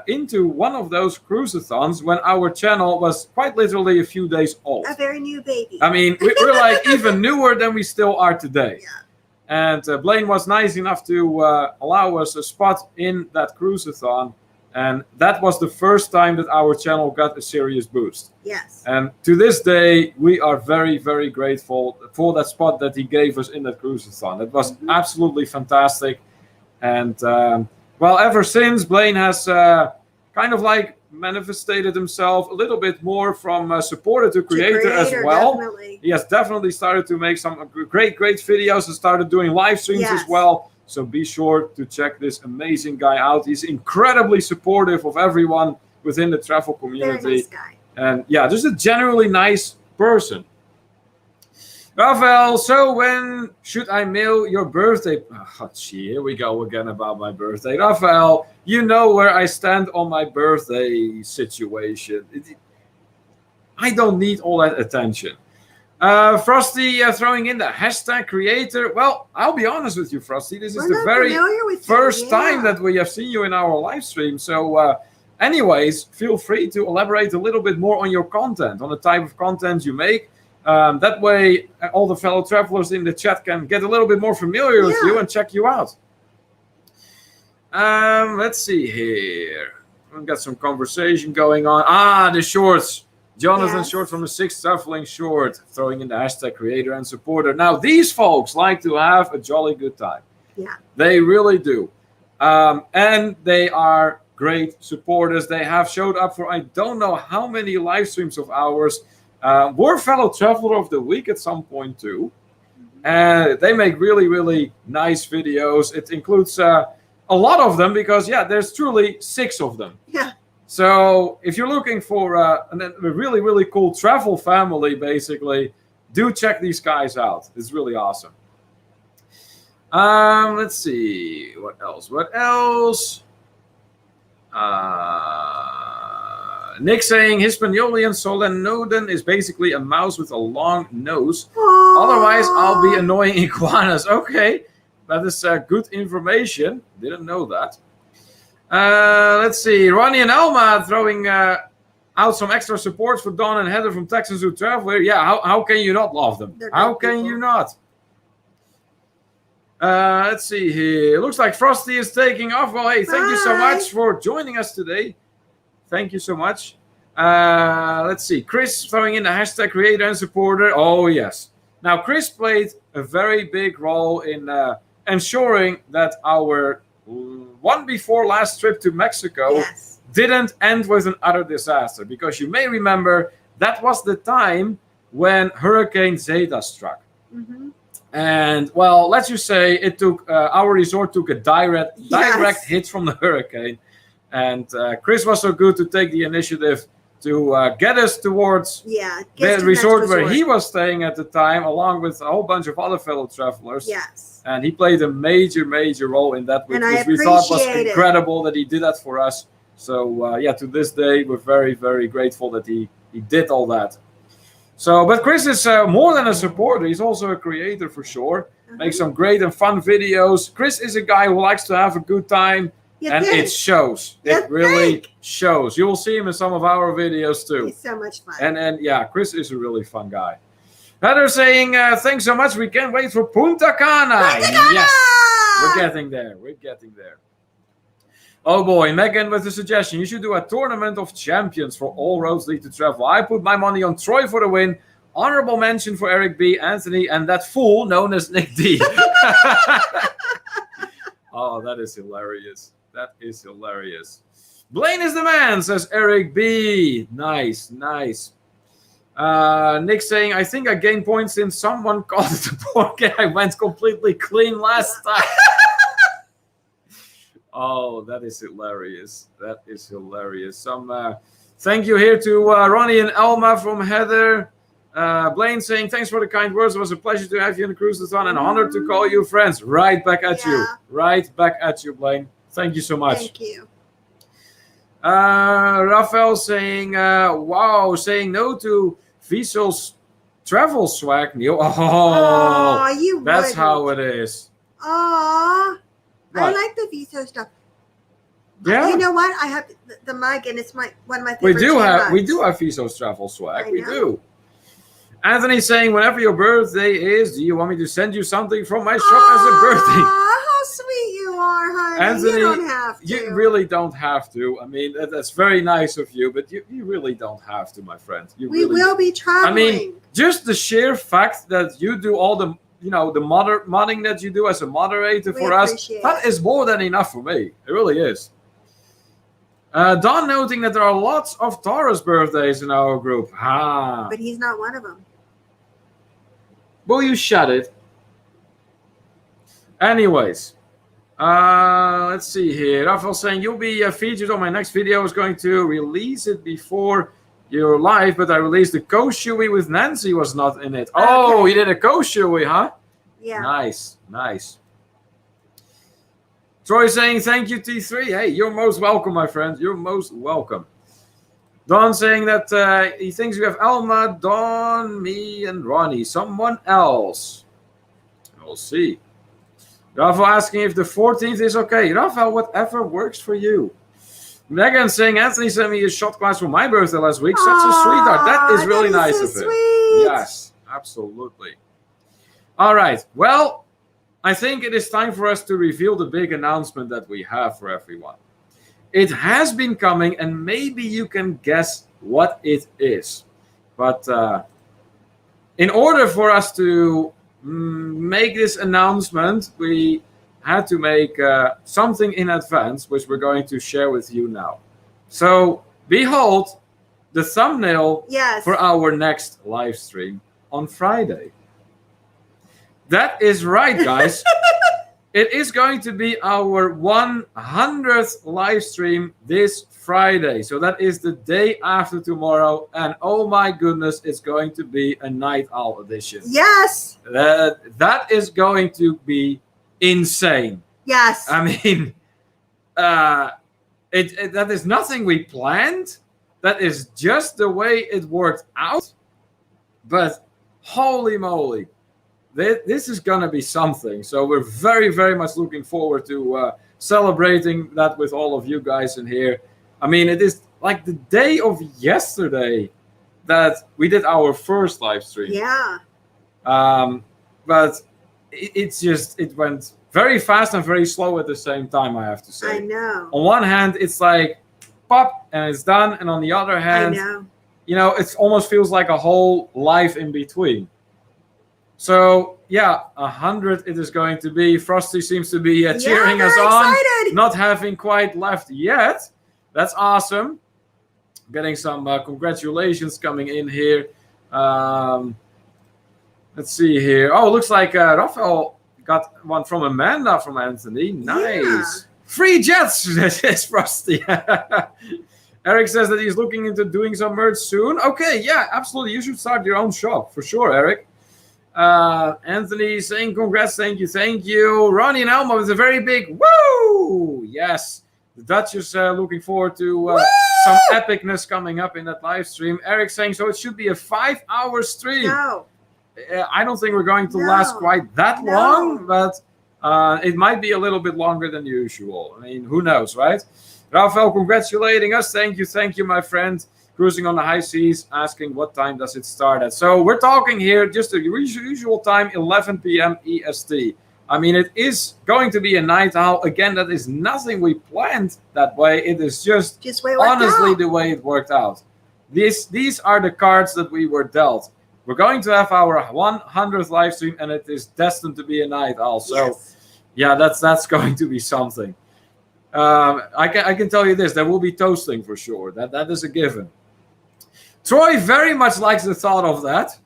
Speaker 1: into one of those cruiseathons when our channel was quite literally a few days old.
Speaker 2: A very new baby.
Speaker 1: I mean, we're like even newer than we still are today.
Speaker 2: Yeah.
Speaker 1: And Blaine was nice enough to allow us a spot in that cruise-a-thon. And that was the first time that our channel got a serious boost.
Speaker 2: Yes.
Speaker 1: And to this day, we are very, very grateful for that spot that he gave us in that cruise-a-thon. It was absolutely fantastic. And, well, ever since, Blaine has kind of like manifested himself a little bit more from supporter to creator as well.
Speaker 2: Definitely.
Speaker 1: He has definitely started to make some great videos and started doing live streams as well. So be sure to check this amazing guy out. He's incredibly supportive of everyone within the travel community.
Speaker 2: Very nice guy.
Speaker 1: And yeah, just a generally nice person. Rafael, so when should I mail your birthday? Oh, gee, here we go again about my birthday. Rafael, you know where I stand on my birthday situation. I don't need all that attention. Frosty throwing in the hashtag creator. Well, I'll be honest with you, Frosty. This is the very first time that we have seen you in our live stream. So anyways, feel free to elaborate a little bit more on your content, on the type of content you make. That way, all the fellow travelers in the chat can get a little bit more familiar with you and check you out. Let's see here. We've got some conversation going on. The shorts. Jonathan Short from the Sixth Traveling Short, throwing in the hashtag creator and supporter. Now, these folks like to have a jolly good time.
Speaker 2: Yeah. They
Speaker 1: really do. And they are great supporters. They have showed up for I don't know how many live streams of ours. We're fellow traveler of the week at some point too. They make really, really nice videos. It includes a lot of them because, there's truly 6 of them.
Speaker 2: Yeah.
Speaker 1: So if you're looking for a really, really cool travel family, basically, do check these guys out. It's really awesome. Let's see. What else? Nick saying Hispaniolian solenodon is basically a mouse with a long nose.
Speaker 2: Aww.
Speaker 1: Otherwise, I'll be annoying iguanas. Okay, that is good information. Didn't know that. Let's see. Ronnie and Alma throwing out some extra support for Don and Heather from Texas Zoo Traveler. Yeah, how can you not love them? How can you not? Let's see here. It looks like Frosty is taking off. Well, hey, thank you so much for joining us today. Thank you so much. Let's see. Chris throwing in the hashtag creator and supporter. Oh, yes. Now, Chris played a very big role in ensuring that our one before last trip to Mexico didn't end with an utter disaster. Because you may remember that was the time when Hurricane Zeta struck. And, well, let's just say it took our resort took a direct hit from the hurricane. And Chris was so good to take the initiative to get us towards the resort where he was staying at the time, along with a whole bunch of other fellow travelers. And he played a major, major role in that, which we thought was incredible that he did that for us. So, to this day, we're very, very grateful that he did all that. So, but Chris is more than a supporter. He's also a creator for sure. Makes some great and fun videos. Chris is a guy who likes to have a good time. It shows. It really shows. You will see him in some of our videos too.
Speaker 2: He's so much fun.
Speaker 1: And Chris is a really fun guy. Heather saying, thanks so much. We can't wait for Punta Cana. Yes, we're getting there. Oh boy, Megan with a suggestion. You should do a tournament of champions for all roads lead to travel. I put my money on Troy for the win. Honorable mention for Eric B, Anthony, and that fool known as Nick D. Oh, that is hilarious. Blaine is the man, says Eric B. Nice. Nick saying, I think I gained points since someone called it a pork and I went completely clean last time. Oh, that is hilarious. Some thank you here to Ronnie and Alma from Heather. Blaine saying, thanks for the kind words. It was a pleasure to have you in the cruise-a-thon and honored to call you friends. Right back at you, Blaine. Thank you so much.
Speaker 2: Thank you.
Speaker 1: Rafael saying, wow, saying no to Viesel's travel swag. Neil. Oh, that's how it is.
Speaker 2: Oh, I like the Viso stuff.
Speaker 1: Yeah.
Speaker 2: You know what? I have the mug, and it's one of my favorite.
Speaker 1: We do have Viesel's travel swag. We do. Anthony saying, whenever your birthday is, do you want me to send you something from my shop as a birthday?
Speaker 2: How sweet you are, honey.
Speaker 1: Anthony,
Speaker 2: you don't have to.
Speaker 1: You really don't have to. I mean, that's very nice of you, but you really don't have to, my friend.
Speaker 2: We will be traveling.
Speaker 1: I mean, just the sheer fact that you do all the, the modding that you do as a moderator for us, that is more than enough for me. It really is. Don noting that there are lots of Taurus birthdays in our group.
Speaker 2: But he's not one of them.
Speaker 1: Will you shut it? Anyways, let's see here. Rafael saying, you'll be featured on my next video. I was going to release it before your live, but I released the Koshui with Nancy was not in it. Okay. Oh, you did a Koshui, huh?
Speaker 2: Yeah.
Speaker 1: Nice. Troy saying, thank you, T3. Hey, you're most welcome, my friend. You're most welcome. Don saying that he thinks we have Alma, Don, me, and Ronnie. Someone else. We'll see. Rafael asking if the 14th is okay. Rafael, whatever works for you. Megan saying, Anthony sent me a shot glass for my birthday last week. Such a sweetheart. That is really nice of him. Yes, absolutely. All right. Well, I think it is time for us to reveal the big announcement that we have for everyone. It has been coming, and maybe you can guess what it is. But in order for us to make this announcement, we had to make something in advance, which we're going to share with you now. So, behold the thumbnail for our next live stream on Friday. That is right, guys. It is going to be our 100th live stream this Friday. So that is the day after tomorrow. And oh my goodness, it's going to be a Night Owl edition.
Speaker 2: Yes.
Speaker 1: That is going to be insane.
Speaker 2: Yes.
Speaker 1: I mean, that is nothing we planned. That is just the way it worked out. But holy moly. This is going to be something. So we're very, very much looking forward to celebrating that with all of you guys in here. I mean, it is like the day of yesterday that we did our first live stream.
Speaker 2: Yeah.
Speaker 1: But it went very fast and very slow at the same time, I have to say.
Speaker 2: I know.
Speaker 1: On one hand, it's like pop and it's done. And on the other hand, it almost feels like a whole life in between. So, 100 it is going to be. Frosty seems to be cheering us on. Excited. Not having quite left yet. That's awesome. Getting some congratulations coming in here. Let's see here. Oh, looks like Rafael got one from Amanda from Anthony. Nice. Yeah. Free jets, says Frosty. Eric says that he's looking into doing some merch soon. Okay, yeah, absolutely. You should start your own shop for sure, Eric. Anthony saying congrats, thank you. Ronnie and Alma with a very big woo! Yes, the Dutch is looking forward to some epicness coming up in that live stream. Eric saying so it should be a 5-hour stream.
Speaker 2: No,
Speaker 1: I don't think we're going to last quite that long, but it might be a little bit longer than usual. I mean, who knows, right? Rafael congratulating us. Thank you, my friend. Cruising on the high seas, asking what time does it start at. So we're talking here just the usual time, 11 p.m. EST. I mean, it is going to be a night owl. Again, that is nothing we planned that way. It is just honestly the way it worked out. These are the cards that we were dealt. We're going to have our 100th live stream, and it is destined to be a night owl. So, that's going to be something. I can tell you this: there will be toasting for sure. That is a given. Troy very much likes the thought of that.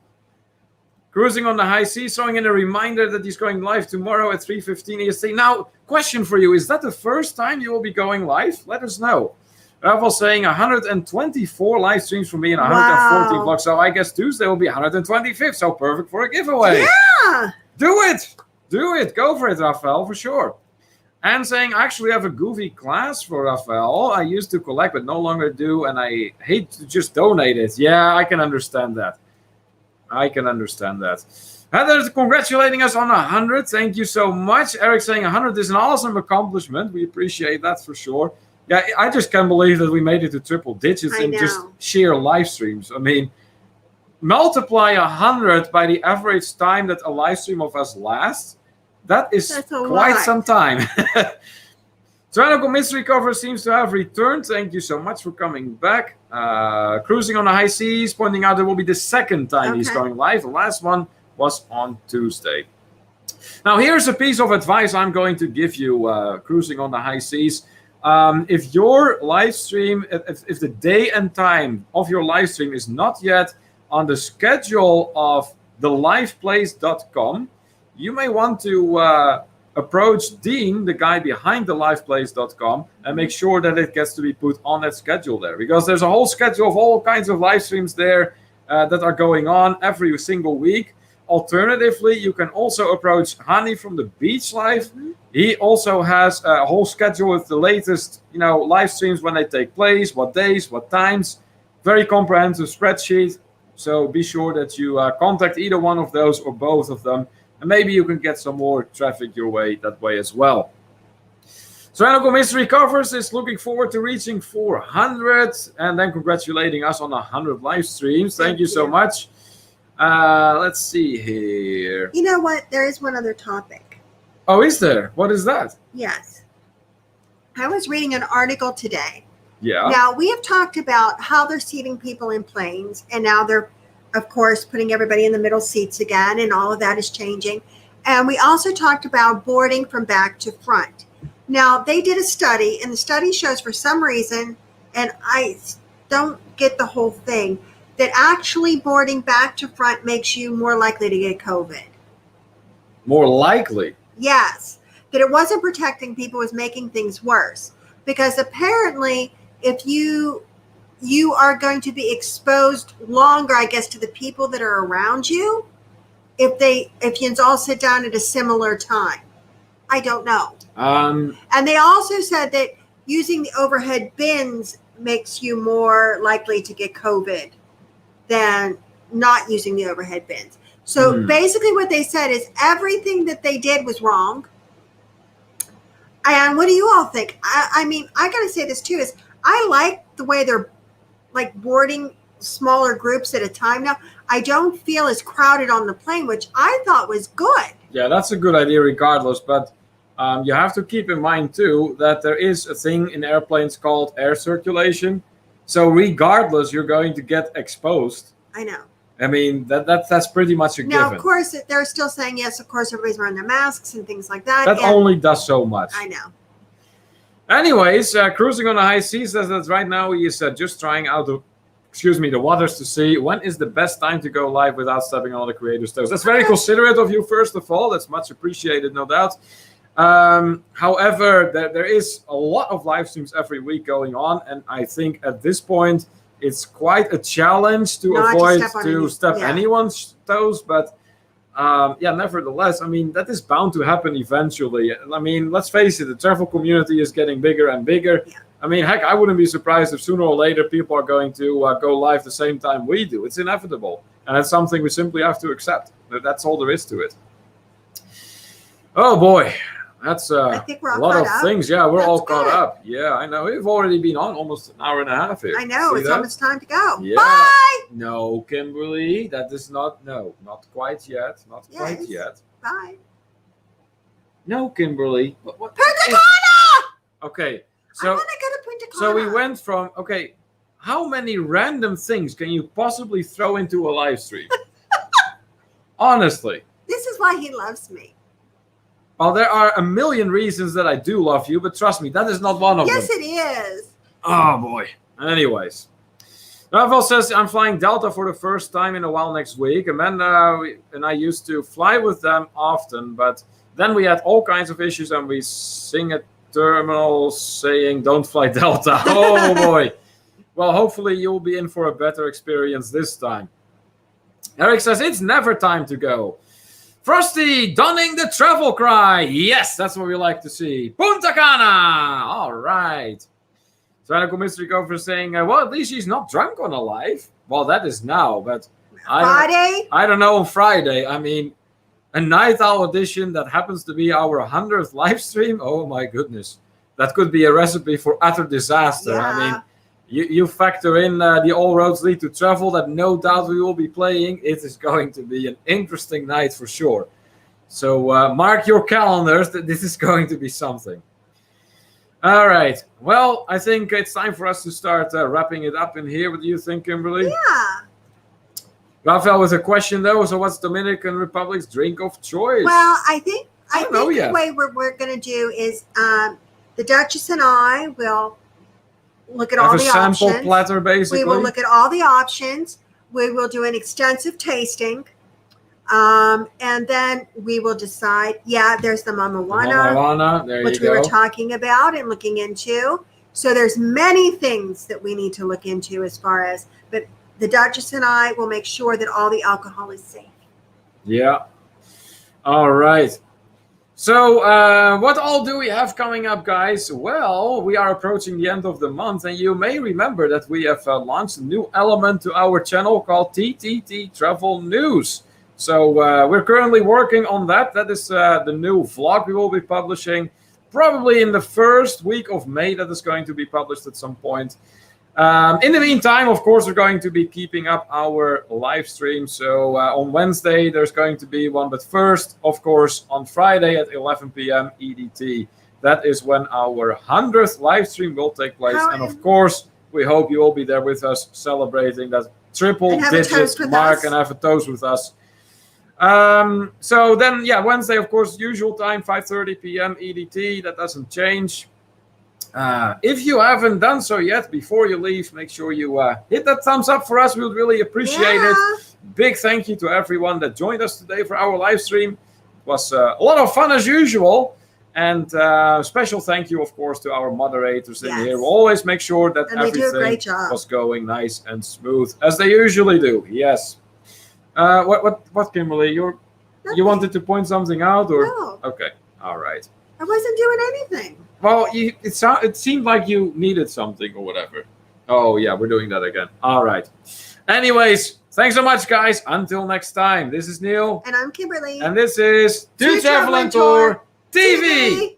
Speaker 1: Cruising on the high seas, throwing in a reminder that he's going live tomorrow at 3:15 EST. Now, question for you: is that the first time you will be going live? Let us know. Rafael saying 124 live streams for me and 114 vlogs. So I guess Tuesday will be 125th. So perfect for a giveaway.
Speaker 2: Yeah.
Speaker 1: Do it. Go for it, Rafael, for sure. And saying, I actually have a goofy class for Rafael. I used to collect, but no longer do. And I hate to just donate it. Yeah, I can understand that. Heather congratulating us on 100. Thank you so much. Eric saying 100 is an awesome accomplishment. We appreciate that for sure. Yeah, I just can't believe that we made it to triple digits in just sheer live streams. I mean, multiply 100 by the average time that a live stream of us lasts, that is quite some time. Tyrannical Mystery Cover seems to have returned. Thank you so much for coming back. Cruising on the High Seas, pointing out it will be the second time he's going live. The last one was on Tuesday. Now, here's a piece of advice I'm going to give you, Cruising on the High Seas. If your live stream, if the day and time of your live stream is not yet on the schedule of theliveplace.com, you may want to approach Dean, the guy behind theliveplace.com, and make sure that it gets to be put on that schedule there, because there's a whole schedule of all kinds of live streams there that are going on every single week. Alternatively, you can also approach Hani from the Beach Live. He also has a whole schedule with the latest, live streams, when they take place, what days, what times. Very comprehensive spreadsheet. So be sure that you contact either one of those or both of them, and maybe you can get some more traffic your way that way as well. Tyrannical Mystery Covers is looking forward to reaching 400 and then congratulating us on 100 live streams. Thank you so much. Let's see here.
Speaker 2: You know what? There is one other topic.
Speaker 1: Oh, is there? What is that?
Speaker 2: Yes. I was reading an article today.
Speaker 1: Yeah.
Speaker 2: Now, we have talked about how they're seating people in planes, and now they're, of course, putting everybody in the middle seats again, and all of that is changing. And we also talked about boarding from back to front. Now, they did a study, and the study shows for some reason, and I don't get the whole thing, that actually boarding back to front makes you more likely to get COVID.
Speaker 1: More likely?
Speaker 2: Yes. That it wasn't protecting people, it was making things worse. Because apparently, if you are going to be exposed longer, I guess, to the people that are around you, if you all sit down at a similar time. I don't know. And they also said that using the overhead bins makes you more likely to get COVID than not using the overhead bins. So basically what they said is everything that they did was wrong. And what do you all think? I mean, I got to say this too, is I like the way they're like boarding smaller groups at a time now. I don't feel as crowded on the plane, which I thought was good.
Speaker 1: Yeah, that's a good idea regardless. But you have to keep in mind too that there is a thing in airplanes called air circulation. So regardless, you're going to get exposed.
Speaker 2: I know.
Speaker 1: I mean, that's pretty much a given.
Speaker 2: Now, of course, they're still saying, yes, of course, everybody's wearing their masks and things like that.
Speaker 1: That only does so much.
Speaker 2: I know.
Speaker 1: Anyways, Cruising on the High Seas says that right now he is just trying out the waters to see when is the best time to go live without stepping on the creators' toes. That's very considerate of you, first of all. That's much appreciated, no doubt. However, there is a lot of live streams every week going on, and I think at this point it's quite a challenge to avoid to step anyone's toes. But nevertheless, I mean, that is bound to happen eventually. I mean, let's face it, the travel community is getting bigger and bigger. Yeah. I mean, heck, I wouldn't be surprised if sooner or later people are going to go live the same time we do. It's inevitable, and it's something we simply have to accept. That's all there is to it. Oh boy. That's
Speaker 2: I think we're all
Speaker 1: a lot of
Speaker 2: up.
Speaker 1: things. Yeah, we're
Speaker 2: That's
Speaker 1: all caught
Speaker 2: good.
Speaker 1: up. Yeah, I know. We've already been on almost an hour and a half here.
Speaker 2: I know.
Speaker 1: See
Speaker 2: it's
Speaker 1: that?
Speaker 2: almost time to go.
Speaker 1: Yeah.
Speaker 2: Bye.
Speaker 1: No, Kimberly. That is not. No, not quite yet. Not quite yet.
Speaker 2: Bye.
Speaker 1: No, Kimberly. What
Speaker 2: Punta Cana!
Speaker 1: Okay.
Speaker 2: I want to go to Punta Cana.
Speaker 1: So we went from, okay, how many random things can you possibly throw into a live stream? Honestly.
Speaker 2: This is why he loves me.
Speaker 1: Well, there are a million reasons that I do love you, but trust me, that is not one of them.
Speaker 2: Yes, it is.
Speaker 1: Oh, boy. Anyways. Rafael says, I'm flying Delta for the first time in a while next week. Amanda and I used to fly with them often, but then we had all kinds of issues, and we sing at terminals saying, don't fly Delta. Oh, boy. Well, hopefully you'll be in for a better experience this time. Eric says, it's never time to go. Frosty donning the travel cry. Yes, that's what we like to see. Punta Cana. All right. Tyrannical Mystery Cover saying, well, at least she's not drunk on a live. Well, that is now, but I don't know on Friday. I mean, a night owl edition that happens to be our 100th live stream. Oh my goodness. That could be a recipe for utter disaster.
Speaker 2: Yeah.
Speaker 1: I mean, you factor in the All Roads Lead to Travel that no doubt we will be playing. It is going to be an interesting night for sure. So mark your calendars that this is going to be something. All right. Well, I think it's time for us to start wrapping it up in here. What do you think, Kimberly?
Speaker 2: Yeah.
Speaker 1: Raphael with a question though. So what's Dominican Republic's drink of choice?
Speaker 2: Well, I think the way we're going to do is the Duchess and I will look at all the options.
Speaker 1: A sample platter, basically.
Speaker 2: We will look at all the options. We will do an extensive tasting. And then we will decide, there's the Mama Juana, which we were talking about and looking into. So there's many things that we need to look into as far as, but the Duchess and I will make sure that all the alcohol is safe.
Speaker 1: Yeah. All right. So what all do we have coming up, guys? Well, we are approaching the end of the month, and you may remember that we have launched a new element to our channel called TTT Travel News. So we're currently working on that. That is the new vlog we will be publishing probably in the first week of May. That is going to be published at some point. In the meantime, of course, we're going to be keeping up our live stream. So on Wednesday, there's going to be one. But first, of course, on Friday at 11 p.m. EDT, that is when our 100th live stream will take place. And of course, we hope you will be there with us celebrating that triple-digit mark and have a toast with us. So then, Wednesday, of course, usual time, 5:30 p.m. EDT. That doesn't change. If you haven't done so yet, before you leave, make sure you hit that thumbs up for us. We would really appreciate it. Big thank you to everyone that joined us today for our live stream. It was a lot of fun as usual. And special thank you, of course, to our moderators in here. We'll always make sure that everything was going nice and smooth, as they usually do. Yes. What, Kimberly? You wanted to point something out, or
Speaker 2: no?
Speaker 1: Okay, all right.
Speaker 2: I wasn't doing anything.
Speaker 1: Well, it seemed like you needed something or whatever. Oh yeah, we're doing that again. All right. Anyways, thanks so much, guys. Until next time. This is Neil,
Speaker 2: and I'm Kimberly,
Speaker 1: and this is To Travel and Tour TV.